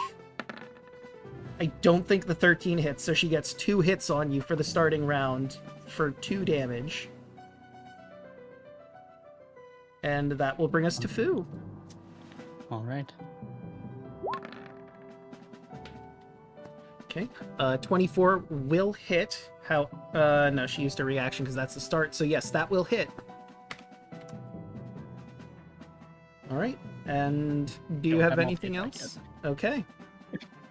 I don't think the 13 hits, so she gets 2 hits on you for the starting round for 2 damage. And that will bring us to Fu. All right. Okay. 24 will hit. How? No, she used a reaction because that's the start. So yes, that will hit. All right. And do you Don't have have anything multi-attack else? Okay.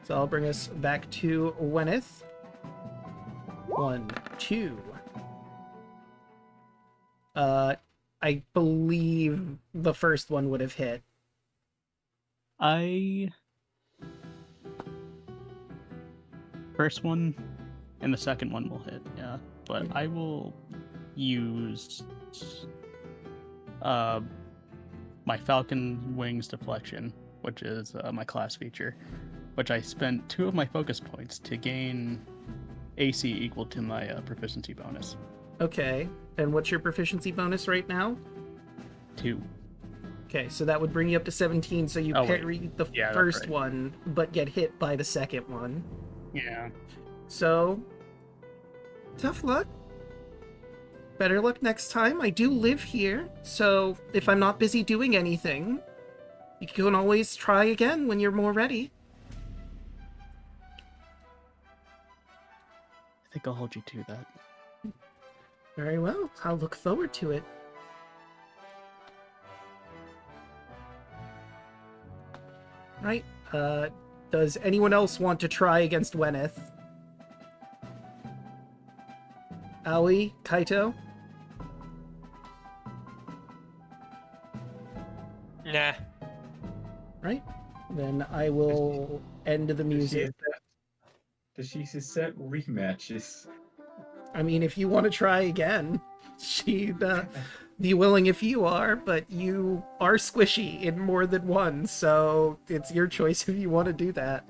So I'll bring us back to Wenneth. 1, 2. I believe the first one would have hit. First one and the second one will hit, yeah. But I will use my Falcon Wings Deflection, which is my class feature, which I spent 2 of my focus points to gain AC equal to my proficiency bonus. Okay. And what's your proficiency bonus right now? 2. Okay, so that would bring you up to 17, so you Oh, wait. parry the Yeah, that's first right. one, but get hit by the second one. Yeah. So, tough luck. Better luck next time. I do live here, so if I'm not busy doing anything, you can always try again when you're more ready. I think I'll hold you to that. Very well. I'll look forward to it. Right. Does anyone else want to try against Wenneth? Aoi, Kaito? Nah. Right. Then I will end the music. Does she accept rematches? I mean, if you want to try again, she'd be willing if you are, but you are squishy in more than one, so it's your choice if you want to do that.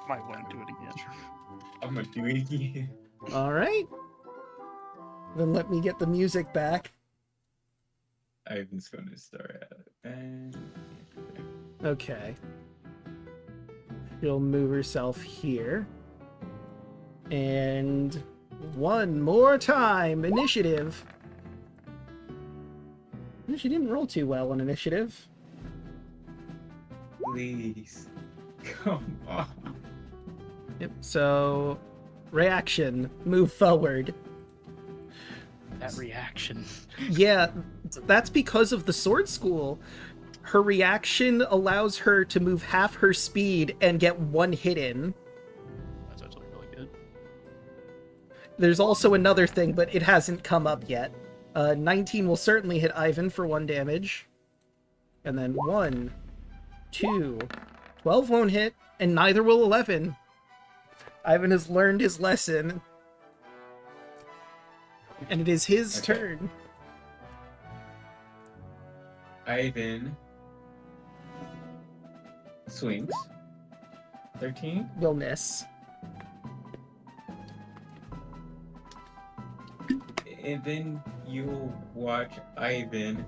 Might want to do it again. I'm gonna do it again. All right. Then let me get the music back. Ivan's gonna start out. And... Okay. She'll move herself here. And one more time, initiative. She didn't roll too well on initiative. Please. Come on. Yep, so reaction, move forward. That reaction. Yeah, that's because of the sword school. Her reaction allows her to move half her speed and get 1 hit in. That's actually really good. There's also another thing, but it hasn't come up yet. 19 will certainly hit Ivan for 1 damage. And then 1, 2, 12 won't hit, and neither will 11. Ivan has learned his lesson. And it is his turn. Ivan swings. 13. Will miss. And then you'll watch Ivan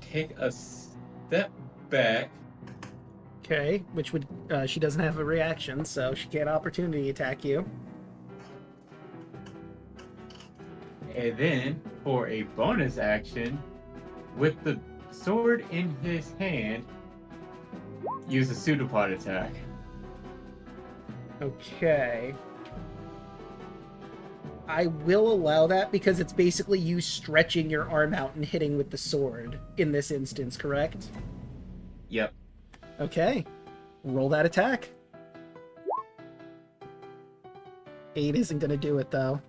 take a step back. Okay, which would she doesn't have a reaction, so she can't opportunity attack you. And then, for a bonus action, with the sword in his hand, use a pseudopod attack. Okay. I will allow that because it's basically you stretching your arm out and hitting with the sword in this instance, correct? Yep. Okay. Roll that attack. 8 isn't going to do it, though.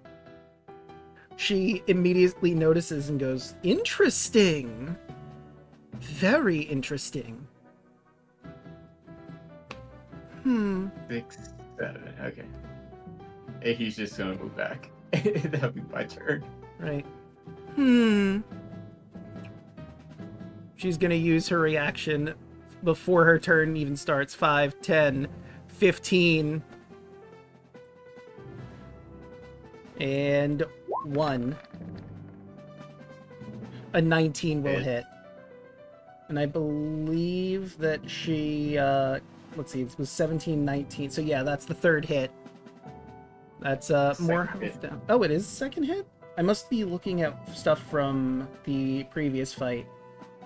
She immediately notices and goes, interesting. Very interesting. 6, 7. Okay. And he's just gonna move back. That'll be my turn. Right. She's gonna use her reaction before her turn even starts. 5, 10, 15. And 1. A 19 will hit. And I believe that she, let's see, it was 17, 19. So yeah, that's the third hit. That's more health down. Oh, it is second hit? I must be looking at stuff from the previous fight.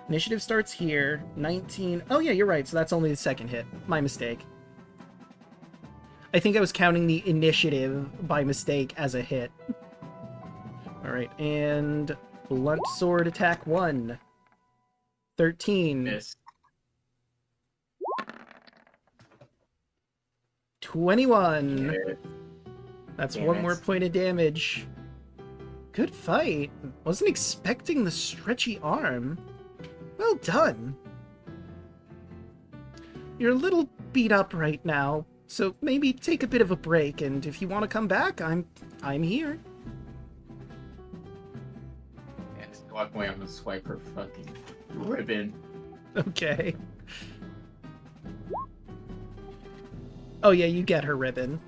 Initiative starts here. 19. Oh yeah, you're right. So that's only the second hit. My mistake. I think I was counting the initiative by mistake as a hit. Alright, and blunt sword attack 1. 13. Miss. 21. Yeah. That's Damn one it. more point of damage. Good fight. Wasn't expecting the stretchy arm. Well done. You're a little beat up right now, so maybe take a bit of a break, and if you want to come back, I'm here. Yeah, just walk away. I'm gonna swipe her fucking ribbon. Okay. Oh yeah, you get her ribbon.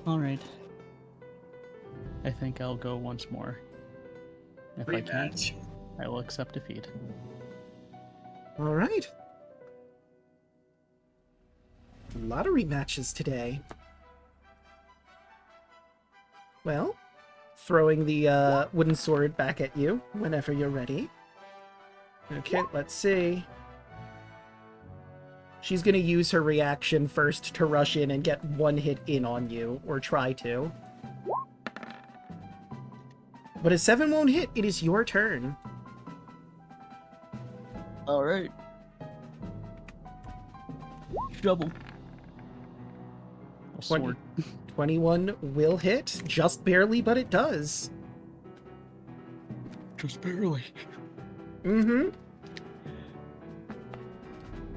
Alright. I think I'll go once more. If I can't, Rematch. I will accept defeat. All right. A lot of rematches today. Well, throwing the wooden sword back at you whenever you're ready. Okay, let's see. She's going to use her reaction first to rush in and get one hit in on you, or try to. But a 7 won't hit. It is your turn. Alright. Double. A 20. sword. 21 will hit. Just barely, but it does. Just barely. Mm-hmm.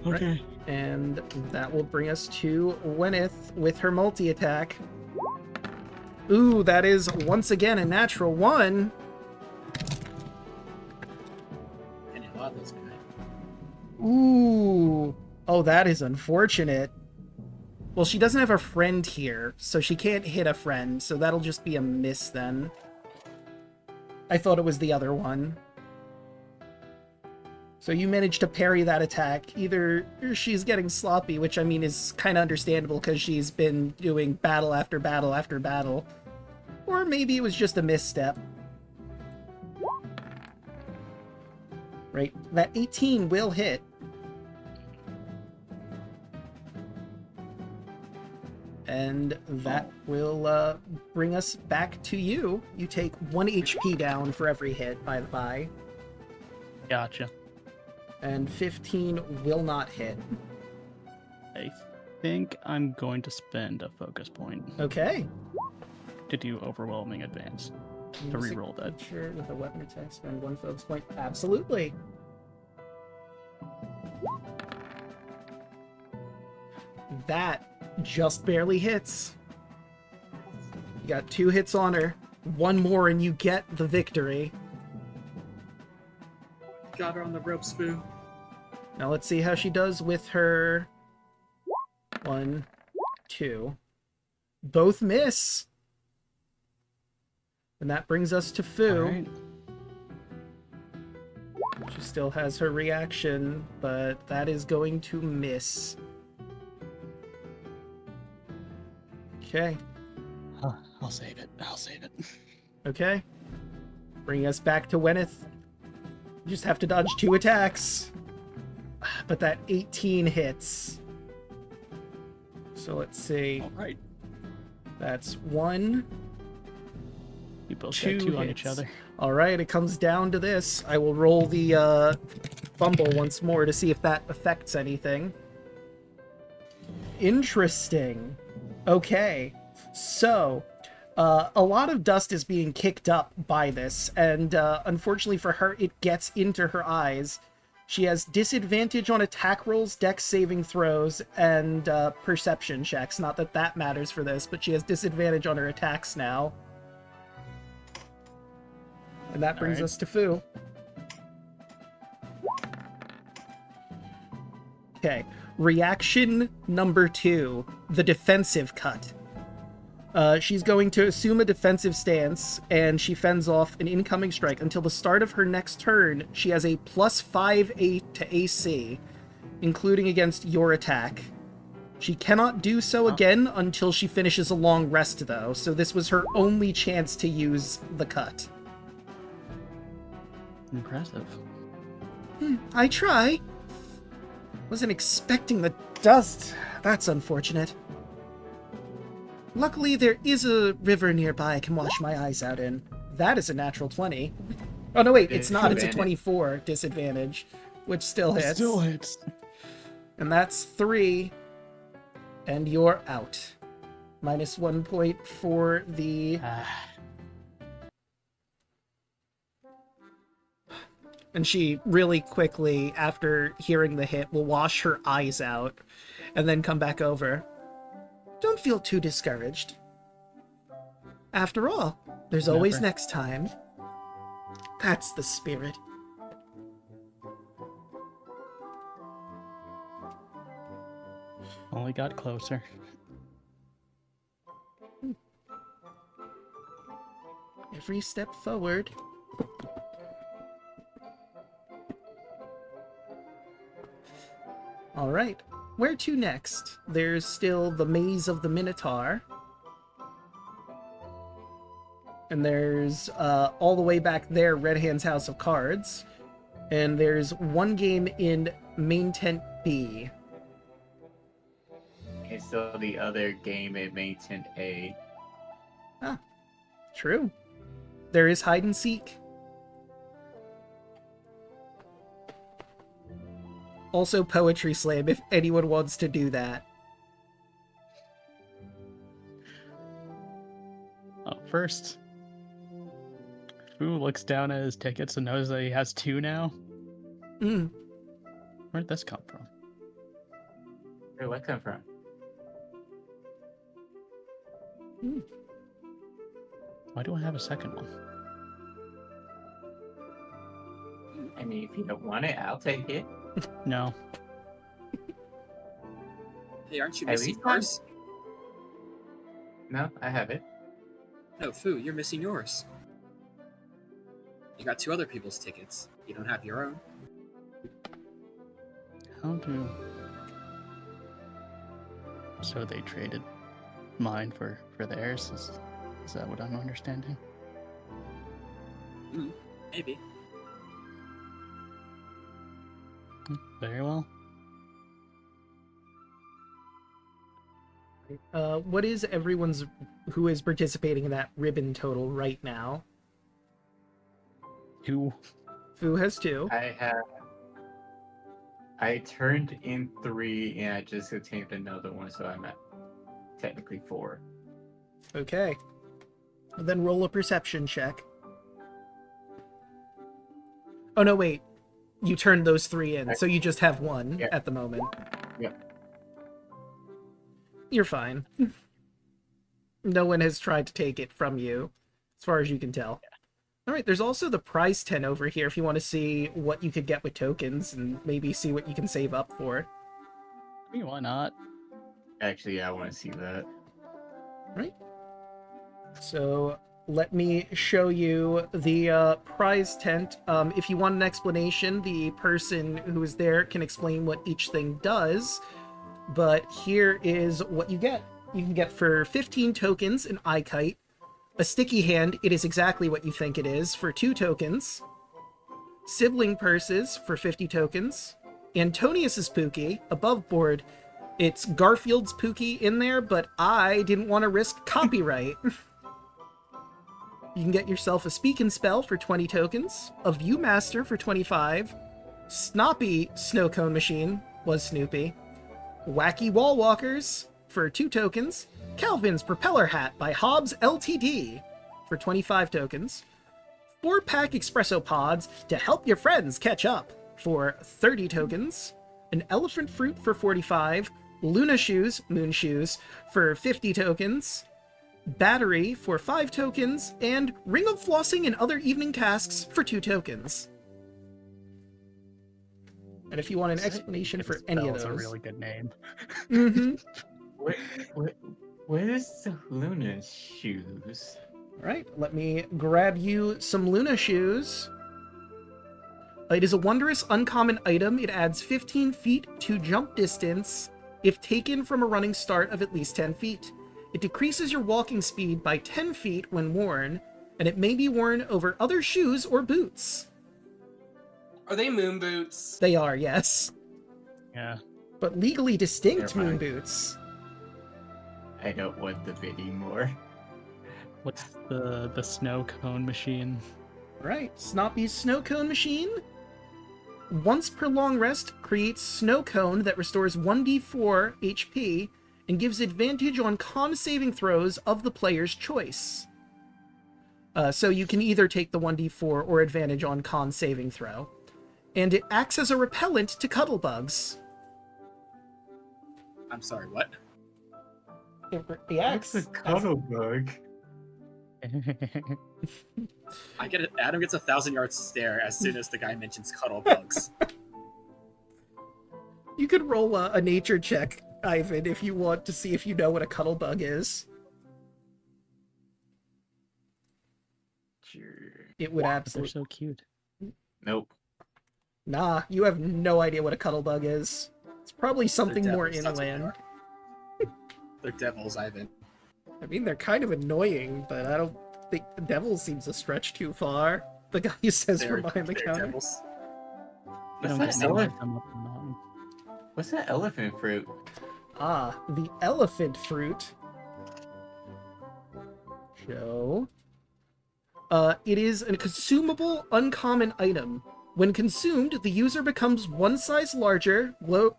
Okay. And that will bring us to Gwyneth with her multi-attack. Ooh, that is once again a natural 1. And you love this guy. Ooh. Oh, that is unfortunate. Well, she doesn't have a friend here, so she can't hit a friend, so that'll just be a miss then. I thought it was the other one. So you managed to parry that attack. Either she's getting sloppy, which I mean is kind of understandable because she's been doing battle after battle after battle. Or maybe it was just a misstep. Right, that 18 will hit. And that will bring us back to you. You take 1 HP down for every hit, by the by. Gotcha. And 15 will not hit. I think I'm going to spend a focus point Okay. to do overwhelming advance. To reroll that. Sure, with a weapon attack, spend 1 focus point. Absolutely. That just barely hits. You got 2 hits on her. 1 more and you get the victory. Got her on the ropes, Foo. Now let's see how she does with her 1, 2. Both miss. And that brings us to Foo. Alright. She still has her reaction, but that is going to miss. Okay. I'll save it. I'll save it. Okay. Bringing us back to Gwyneth. You just have to dodge 2 attacks. But that 18 hits. So let's see. Alright. That's 1. We both 2 got 2 on hits. each other. Alright, it comes down to this. I will roll the fumble once more to see if that affects anything. Interesting. Okay. So, a lot of dust is being kicked up by this, and unfortunately for her, it gets into her eyes. She has disadvantage on attack rolls, dex saving throws, and perception checks. Not that that matters for this, but she has disadvantage on her attacks now. And that brings Alright. us to Fu. Okay. Reaction number 2. The defensive cut. She's going to assume a defensive stance, and she fends off an incoming strike. Until the start of her next turn, she has a +5 to AC, including against your attack. She cannot do so again until she finishes a long rest, though, so this was her only chance to use the cut. Impressive. I try. Wasn't expecting the dust. That's unfortunate. Luckily, there is a river nearby I can wash my eyes out in. That is a natural 20. Oh, no, wait, it's not. It's a 24 disadvantage, which still hits. Still hits. And that's 3. And you're out. -1 point for the... And she really quickly, after hearing the hit, will wash her eyes out and then come back over. Don't feel too discouraged. After all, there's always Never. next time. That's the spirit. Only got closer. Every step forward. Alright, where to next? There's still the Maze of the Minotaur. And there's, all the way back there, Red Hand's House of Cards. And there's one game in Main Tent B. And so the other game at Main Tent A. True. There is hide and seek. Also Poetry Slam, if anyone wants to do that. First, Fu looks down at his tickets and knows that he has 2 now. Where'd this come from? Where'd what come from? Why do I have a second one? I mean, if you don't want it, I'll take it. No. Hey, aren't you At missing least I'm- yours? No, I have it. No, Fu, you're missing yours. You got 2 other people's tickets. You don't have your own. How do... So they traded mine for theirs? Is that what I'm understanding? Maybe. Very well. What is everyone's who is participating in that ribbon total right now? 2. Fu has 2. I turned in 3 and I just obtained another one, so I'm at technically 4. Okay. Then roll a perception check. Oh no, wait. You turned those 3 in, so you just have 1 Yeah. at the moment. Yep. You're fine. No one has tried to take it from you, as far as you can tell. Alright, there's also the prize 10 over here if you want to see what you could get with tokens and maybe see what you can save up for. I mean, why not? Actually, I want to see that. Right. So let me show you the prize tent. If you want an explanation, the person who is there can explain what each thing does. But here is what you get. You can get for 15 tokens an eye kite, a sticky hand, it is exactly what you think it is, for 2 tokens, sibling purses for 50 tokens, Antonius's Pookie, above board. It's Garfield's Pookie in there, but I didn't want to risk copyright. You can get yourself a Speak and Spell for 20 tokens, a Viewmaster for 25, Snoppy Snow Cone Machine, was Snoopy, Wacky Wall Walkers for 2 tokens, Calvin's Propeller Hat by Hobbs Ltd for 25 tokens, 4-pack Espresso Pods to help your friends catch up for 30 tokens, an Elephant Fruit for 45, Luna Shoes, Moon Shoes, for 50 tokens, Battery for 5 tokens, and Ring of Flossing and Other Evening Tasks for 2 tokens. And if you want an explanation for any of those... That's a really good name. Mm-hmm. What is the Luna shoes? Alright, let me grab you some Luna shoes. It is a wondrous uncommon item. It adds 15 feet to jump distance if taken from a running start of at least 10 feet. It decreases your walking speed by 10 feet when worn, and it may be worn over other shoes or boots. Are they moon boots? They are, yes. Yeah. But legally distinct Never moon mind. boots. I don't want the bit anymore. What's the snow cone machine? Right, Snoppy's snow cone machine. Once per long rest, creates snow cone that restores 1d4 HP and gives advantage on con saving throws of the player's choice. So you can either take the 1d4 or advantage on con saving throw. And it acts as a repellent to cuddlebugs. I'm sorry, what? It That's reacts a as... cuddle bug. I get it. Adam gets a 1,000-yard stare as soon as the guy mentions cuddle bugs. You could roll a nature check, Ivan, if you want to see if you know what a cuddlebug is. Sure. It would But they're absolutely... so cute. Nope. Nah, you have no idea what a cuddlebug is. It's probably something They're more devils, that's what they inland. are. They're devils, Ivan. I mean, they're kind of annoying, but I don't think the devil seems a stretch too far. The guy who says They're, from behind the they're counter. devils. You don't What's get that to elephant? come up the mountain. What's that elephant fruit? Ah, the elephant fruit. Show. It is a consumable, uncommon item. When consumed, the user becomes one size larger,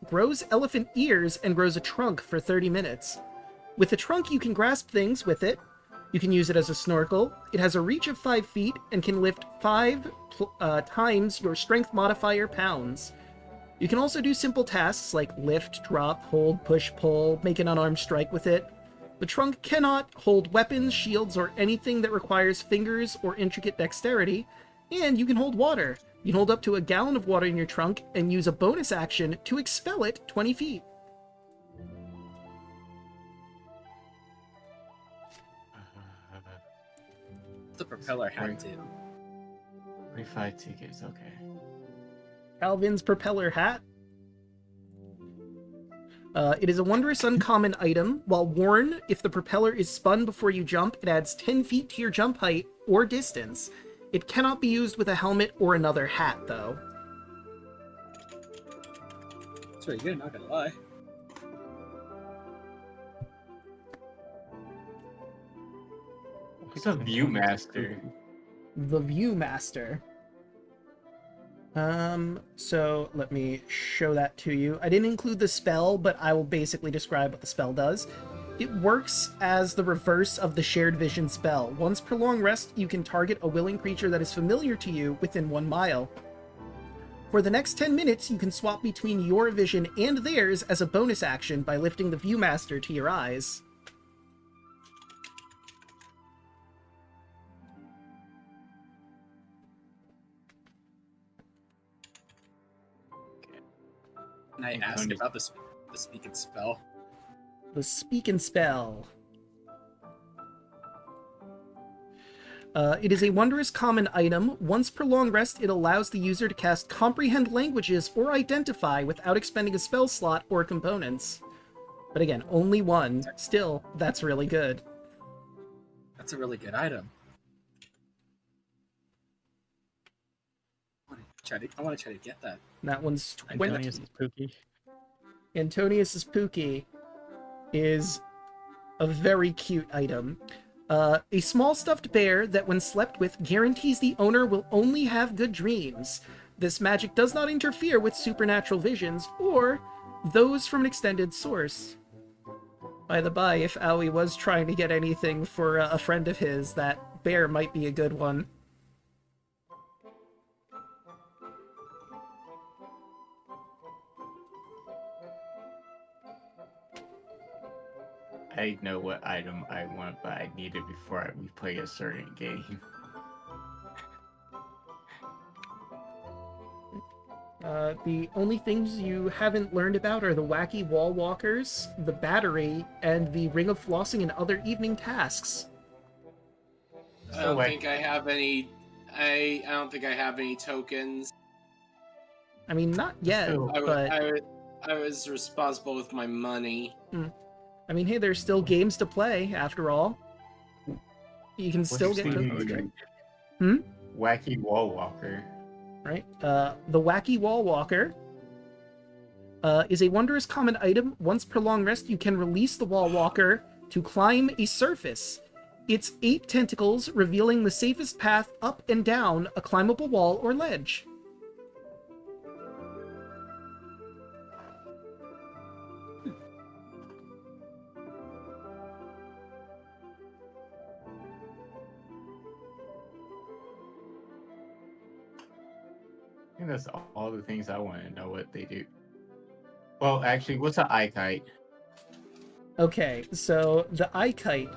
grows elephant ears, and grows a trunk for 30 minutes. With the trunk, you can grasp things with it. You can use it as a snorkel. It has a reach of 5 feet and can lift 5 times your strength modifier pounds. You can also do simple tasks like lift, drop, hold, push, pull, make an unarmed strike with it. The trunk cannot hold weapons, shields, or anything that requires fingers or intricate dexterity, and you can hold water. You can hold up to a gallon of water in your trunk and use a bonus action to expel it 20 feet. The propeller hat too. 45 tickets, okay. Calvin's propeller hat. It is a wondrous uncommon item. While worn, if the propeller is spun before you jump, it adds 10 feet to your jump height or distance. It cannot be used with a helmet or another hat, though. It's pretty good, not gonna lie. What's a Viewmaster? The Viewmaster. So let me show that to you. I didn't include the spell, but I will basically describe what the spell does. It works as the reverse of the Shared Vision spell. Once per long rest, you can target a willing creature that is familiar to you within 1 mile. For the next 10 minutes, you can swap between your vision and theirs as a bonus action by lifting the Viewmaster to your eyes. Can I ask about the speak and spell? The Speak and Spell. It is a wondrous common item. Once per long rest, it allows the user to cast Comprehend Languages or Identify without expending a spell slot or components. But again, only one. Still, that's really good. That's a really good item. I want to try to get that. That one's Antonius is Pookie. Antonius's Pookie is a very cute item. A small stuffed bear that when slept with guarantees the owner will only have good dreams. This magic does not interfere with supernatural visions or those from an extended source. By the by, if Aoi was trying to get anything for a friend of his, that bear might be a good one. I know what item I want, but I need it before we play a certain game. The only things you haven't learned about are the wacky wall walkers, the battery, and the ring of flossing and other evening tasks. I don't think I have any. I don't think I have any tokens. I mean, not yet, So- but I was responsible with my money. I mean, hey, there's still games to play after all. You can still What's get the tokens. Wacky wall walker. Right? The wacky wall walker is a wondrous common item. Once per long rest, you can release the wall walker to climb a surface. Its 8 tentacles revealing the safest path up and down a climbable wall or ledge. I think that's all the things I want to know what they do. Well, actually, what's an eye kite? Okay, so the eye kite.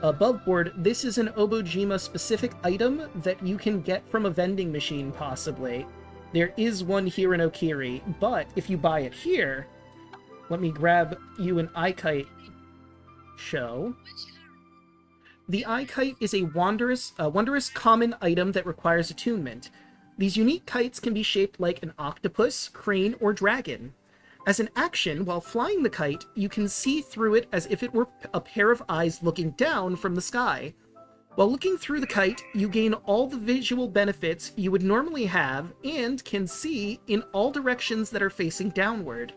Above board, this is an Obojima specific item that you can get from a vending machine, possibly. There is one here in Okiri, but if you buy it here, let me grab you an eye kite show. The eye kite is a wondrous common item that requires attunement. These unique kites can be shaped like an octopus, crane, or dragon. As an action, while flying the kite, you can see through it as if it were a pair of eyes looking down from the sky. While looking through the kite, you gain all the visual benefits you would normally have and can see in all directions that are facing downward.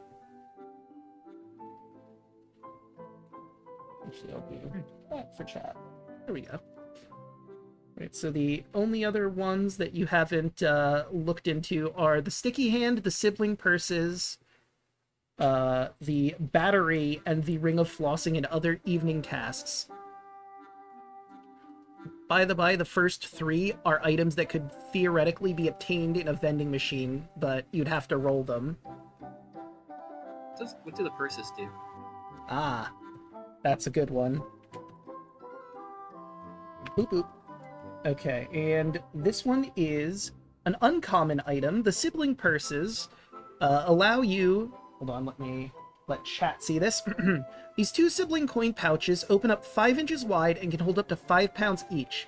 Actually, I'll do that for chat. There we go. Right, so the only other ones that you haven't looked into are the sticky hand, the sibling purses, the battery, and the ring of flossing and other evening tasks. By the by, the first 3 are items that could theoretically be obtained in a vending machine, but you'd have to roll them. What do the purses do? Ah, that's a good one. Boop boop. Okay, and this one is an uncommon item. The sibling purses allow you... Hold on, let chat see this. These 2 sibling coin pouches open up 5 inches wide and can hold up to 5 pounds each.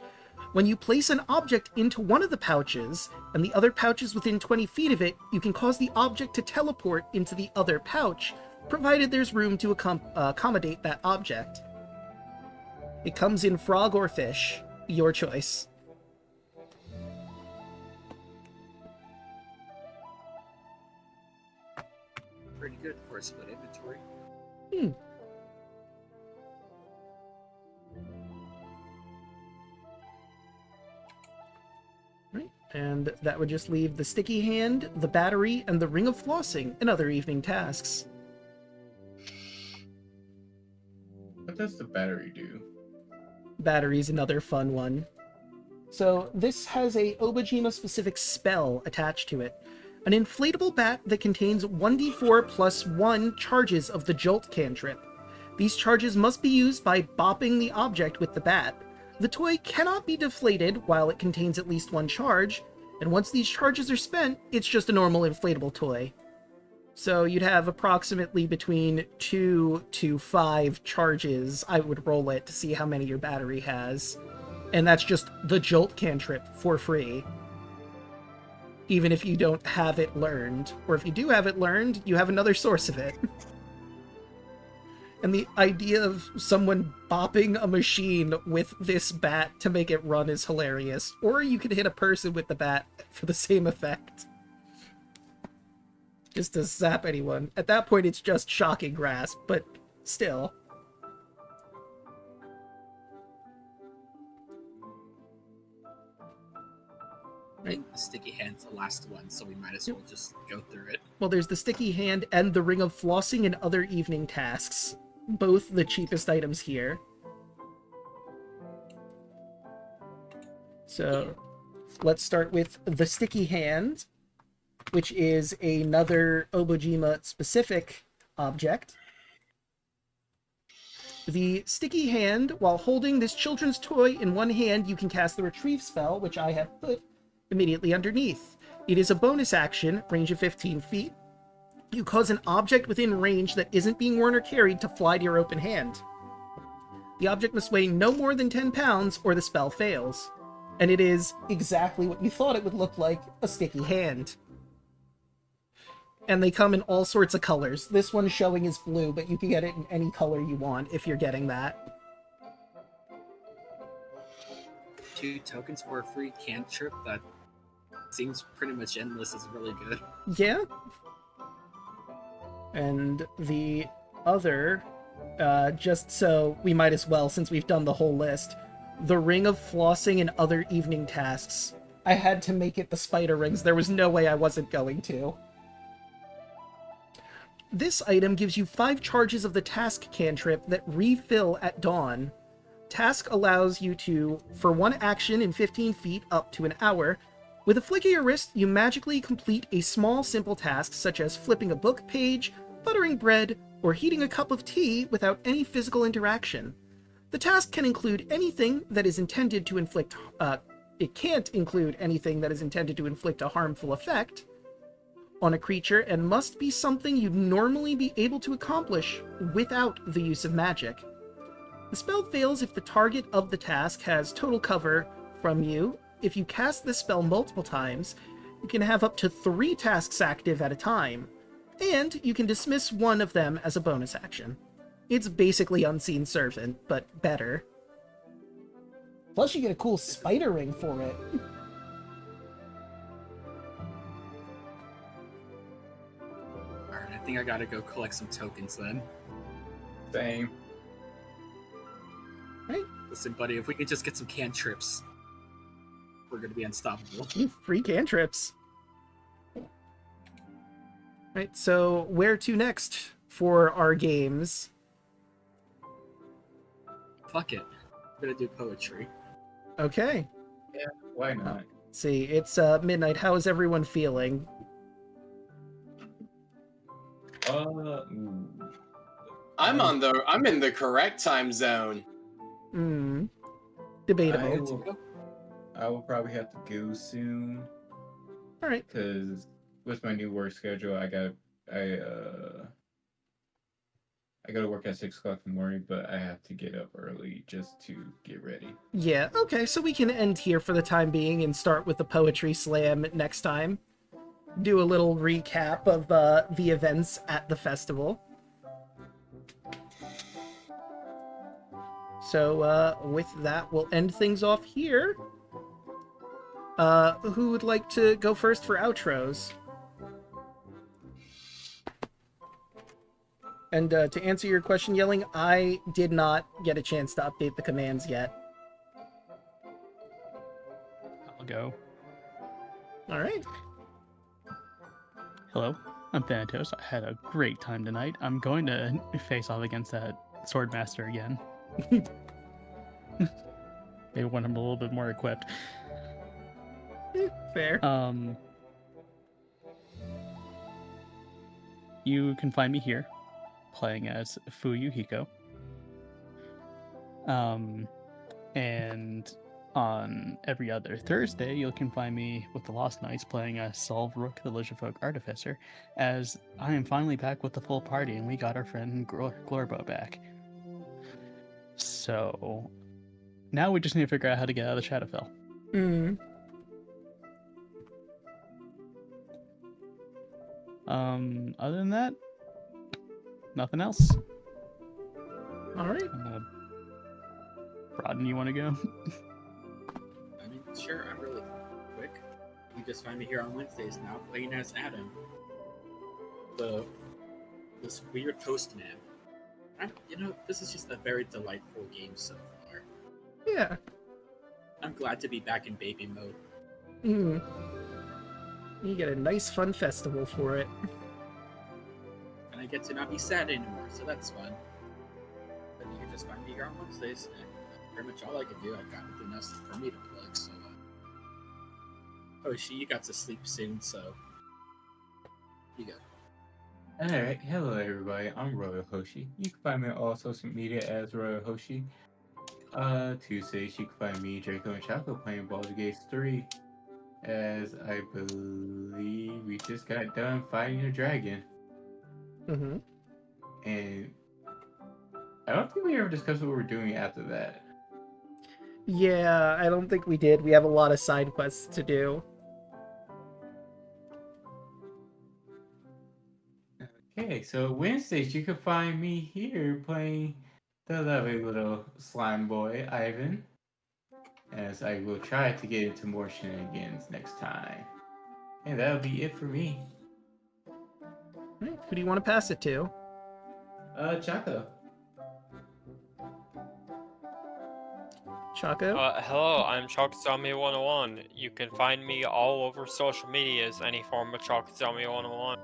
When you place an object into one of the pouches, and the other pouch is within 20 feet of it, you can cause the object to teleport into the other pouch, provided there's room to accommodate that object. It comes in frog or fish. Your choice. Pretty good for a split inventory. Right, and that would just leave the sticky hand, the battery, and the ring of flossing and other evening tasks. What does the battery do? Battery's another fun one. So this has a Obojima specific spell attached to it. An inflatable bat that contains 1d4 plus 1 charges of the Jolt cantrip. These charges must be used by bopping the object with the bat. The toy cannot be deflated while it contains at least 1 charge, and once these charges are spent, it's just a normal inflatable toy. So you'd have approximately between 2 to 5 charges. I would roll it to see how many your battery has. And that's just the Jolt cantrip for free. Even if you don't have it learned. Or if you do have it learned, you have another source of it. And the idea of someone bopping a machine with this bat to make it run is hilarious. Or you could hit a person with the bat for the same effect. Just to zap anyone. At that point, it's just shocking grasp, but still. I think the sticky hand's the last one, so we might as well just go through it. Well, there's the sticky hand and the ring of flossing and other evening tasks. Both the cheapest items here. So, let's start with the sticky hand, which is another Obojima specific object. The sticky hand, while holding this children's toy in one hand, you can cast the retrieve spell, which I have put immediately underneath. It is a bonus action, range of 15 feet. You cause an object within range that isn't being worn or carried to fly to your open hand. The object must weigh no more than 10 pounds or the spell fails. And it is exactly what you thought it would look like, a sticky hand. And they come in all sorts of colors. This one showing is blue, but you can get it in any color you want if you're getting that. 2 tokens for a free cantrip that seems pretty much endless is really good. Yeah. And the other, just so we might as well, since we've done the whole list, the Ring of Flossing and Other Evening Tasks. I had to make it the spider rings. There was no way I wasn't going to. This item gives you 5 charges of the task cantrip that refill at dawn. Task allows you to, for 1 action in 15 feet up to an hour, with a flick of your wrist, you magically complete a small simple task such as flipping a book page, buttering bread, or heating a cup of tea without any physical interaction. The task can include anything that is intended to inflict, it can't include anything that is intended to inflict a harmful effect on a creature, and must be something you'd normally be able to accomplish without the use of magic. The spell fails if the target of the task has total cover from you. If you cast this spell multiple times, you can have up to 3 tasks active at a time, and you can dismiss one of them as a bonus action. It's basically Unseen Servant, but better. Plus you get a cool spider ring for it. Alright, I think I gotta go collect some tokens then. Same. Right? Listen, buddy, if we could just get some cantrips, we're gonna be unstoppable. Free cantrips. Right, so where to next for our games? Fuck it. I'm gonna do poetry. Okay. Why not? Let's see, it's midnight. How is everyone feeling? Ooh. I'm in the correct time zone. Debatable. I will probably have to go soon All right. because with my new work schedule, I go to work at 6 o'clock in the morning, but I have to get up early just to get ready. Yeah, okay, so we can end here for the time being and start with the Poetry Slam next time. Do a little recap of the events at the festival. So, with that, we'll end things off here. Who would like to go first for outros? And to answer your question, Yelling, I did not get a chance to update the commands yet. I'll go. All right. Hello, I'm Thanatos. I had a great time tonight. I'm going to face off against that Swordmaster again. Maybe when I'm a little bit more equipped. Fair. You can find me here, playing as Fuyu Hiko. And on every other Thursday, you can find me with the Lost Knights playing as Solve Rook, the Lizardfolk Artificer, as I am finally back with the full party and we got our friend Glorbo back. So now we just need to figure out how to get out of the Shadowfell. Other than that, nothing else. All right. Rodden, you want to go? I mean, sure, I'm really quick. You just find me here on Wednesdays now, playing as Adam. This weird toast man. This is just a very delightful game so far. Yeah. I'm glad to be back in baby mode. You get a nice, fun festival for it. And I get to not be sad anymore, so that's fun. But you can just find me here on Wednesdays, and pretty much all I can do. I've got nothing else for me to plug, so... Hoshi, you got to sleep soon, so... You go. Alright, hello everybody, I'm Royal Hoshi. You can find me on all social media as Royal Hoshi. Tuesdays you can find me, Draco and Choco playing Baldur's Gate 3. As I believe we just got done fighting a dragon. Mm-hmm. And I don't think we ever discussed what we're doing after that. Yeah, I don't think we did. We have a lot of side quests to do. Okay, so Wednesdays you can find me here playing the lovely little slime boy, Ivan. As I will try to get into more shenanigans next time. And that'll be it for me. Right, who do you want to pass it to? Chaco. Chaco? Hello, I'm ChalkZombie101. You can find me all over social media as any form of ChalkZombie101.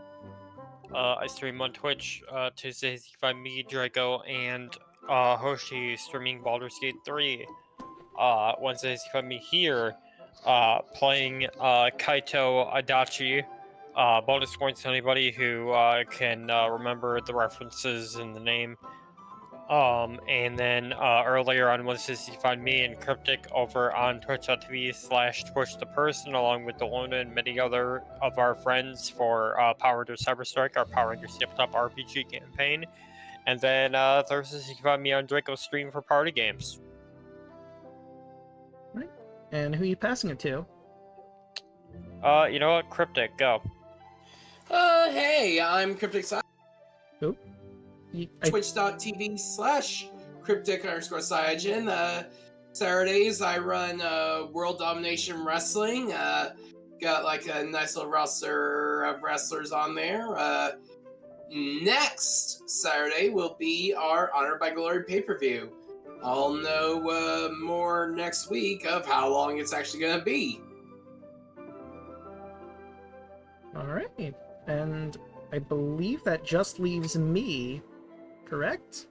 I stream on Twitch. Tuesdays you can find me, Draco, and Hoshi streaming Baldur's Gate 3. Wednesdays you can find me here playing Kaito Adachi. Bonus points to anybody who can remember the references in the name. And then earlier on Wednesdays, you find me and Cryptic over on twitch.tv/TwitchThePerson, along with Delona and many other of our friends for Power Rangers Cyberstrike, our Power Rangers Tabletop RPG campaign. And then Thursdays, you can find me on Draco's stream for party games. Right. And who are you passing it to? You know what? Cryptic, go. Hey, I'm Cryptic Who? Twitch.tv/cryptic_Cyajin. Saturdays I run World Domination Wrestling. Got like a nice little roster of wrestlers on there. Next Saturday will be our Honored by Glory pay-per-view. I'll know more next week of how long it's actually going to be. Alright. And I believe that just leaves me, correct?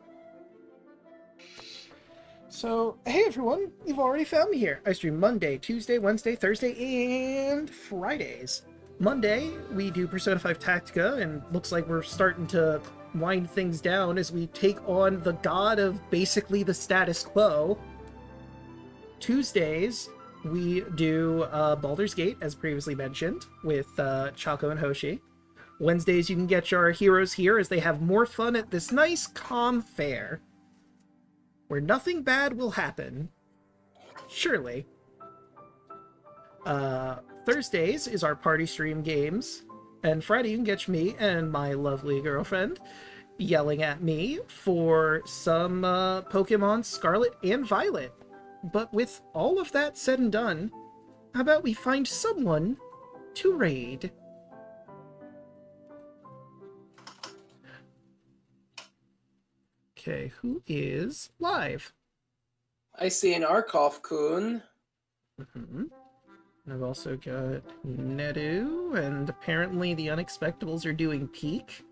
So, hey everyone, you've already found me here. I stream Monday, Tuesday, Wednesday, Thursday, and Fridays. Monday, we do Persona 5 Tactica, and looks like we're starting to wind things down as we take on the god of basically the status quo. Tuesdays, we do Baldur's Gate, as previously mentioned, with Chaco and Hoshi. Wednesdays, you can get your heroes here as they have more fun at this nice, calm fair, where nothing bad will happen. Surely. Thursdays is our party stream games, and Friday you can catch me and my lovely girlfriend yelling at me for some Pokemon Scarlet and Violet. But with all of that said and done, how about we find someone to raid? Okay, who is live? I see an Arkoff-kun. Mm-hmm. I've also got Nedu, and apparently the Unexpectables are doing Peak.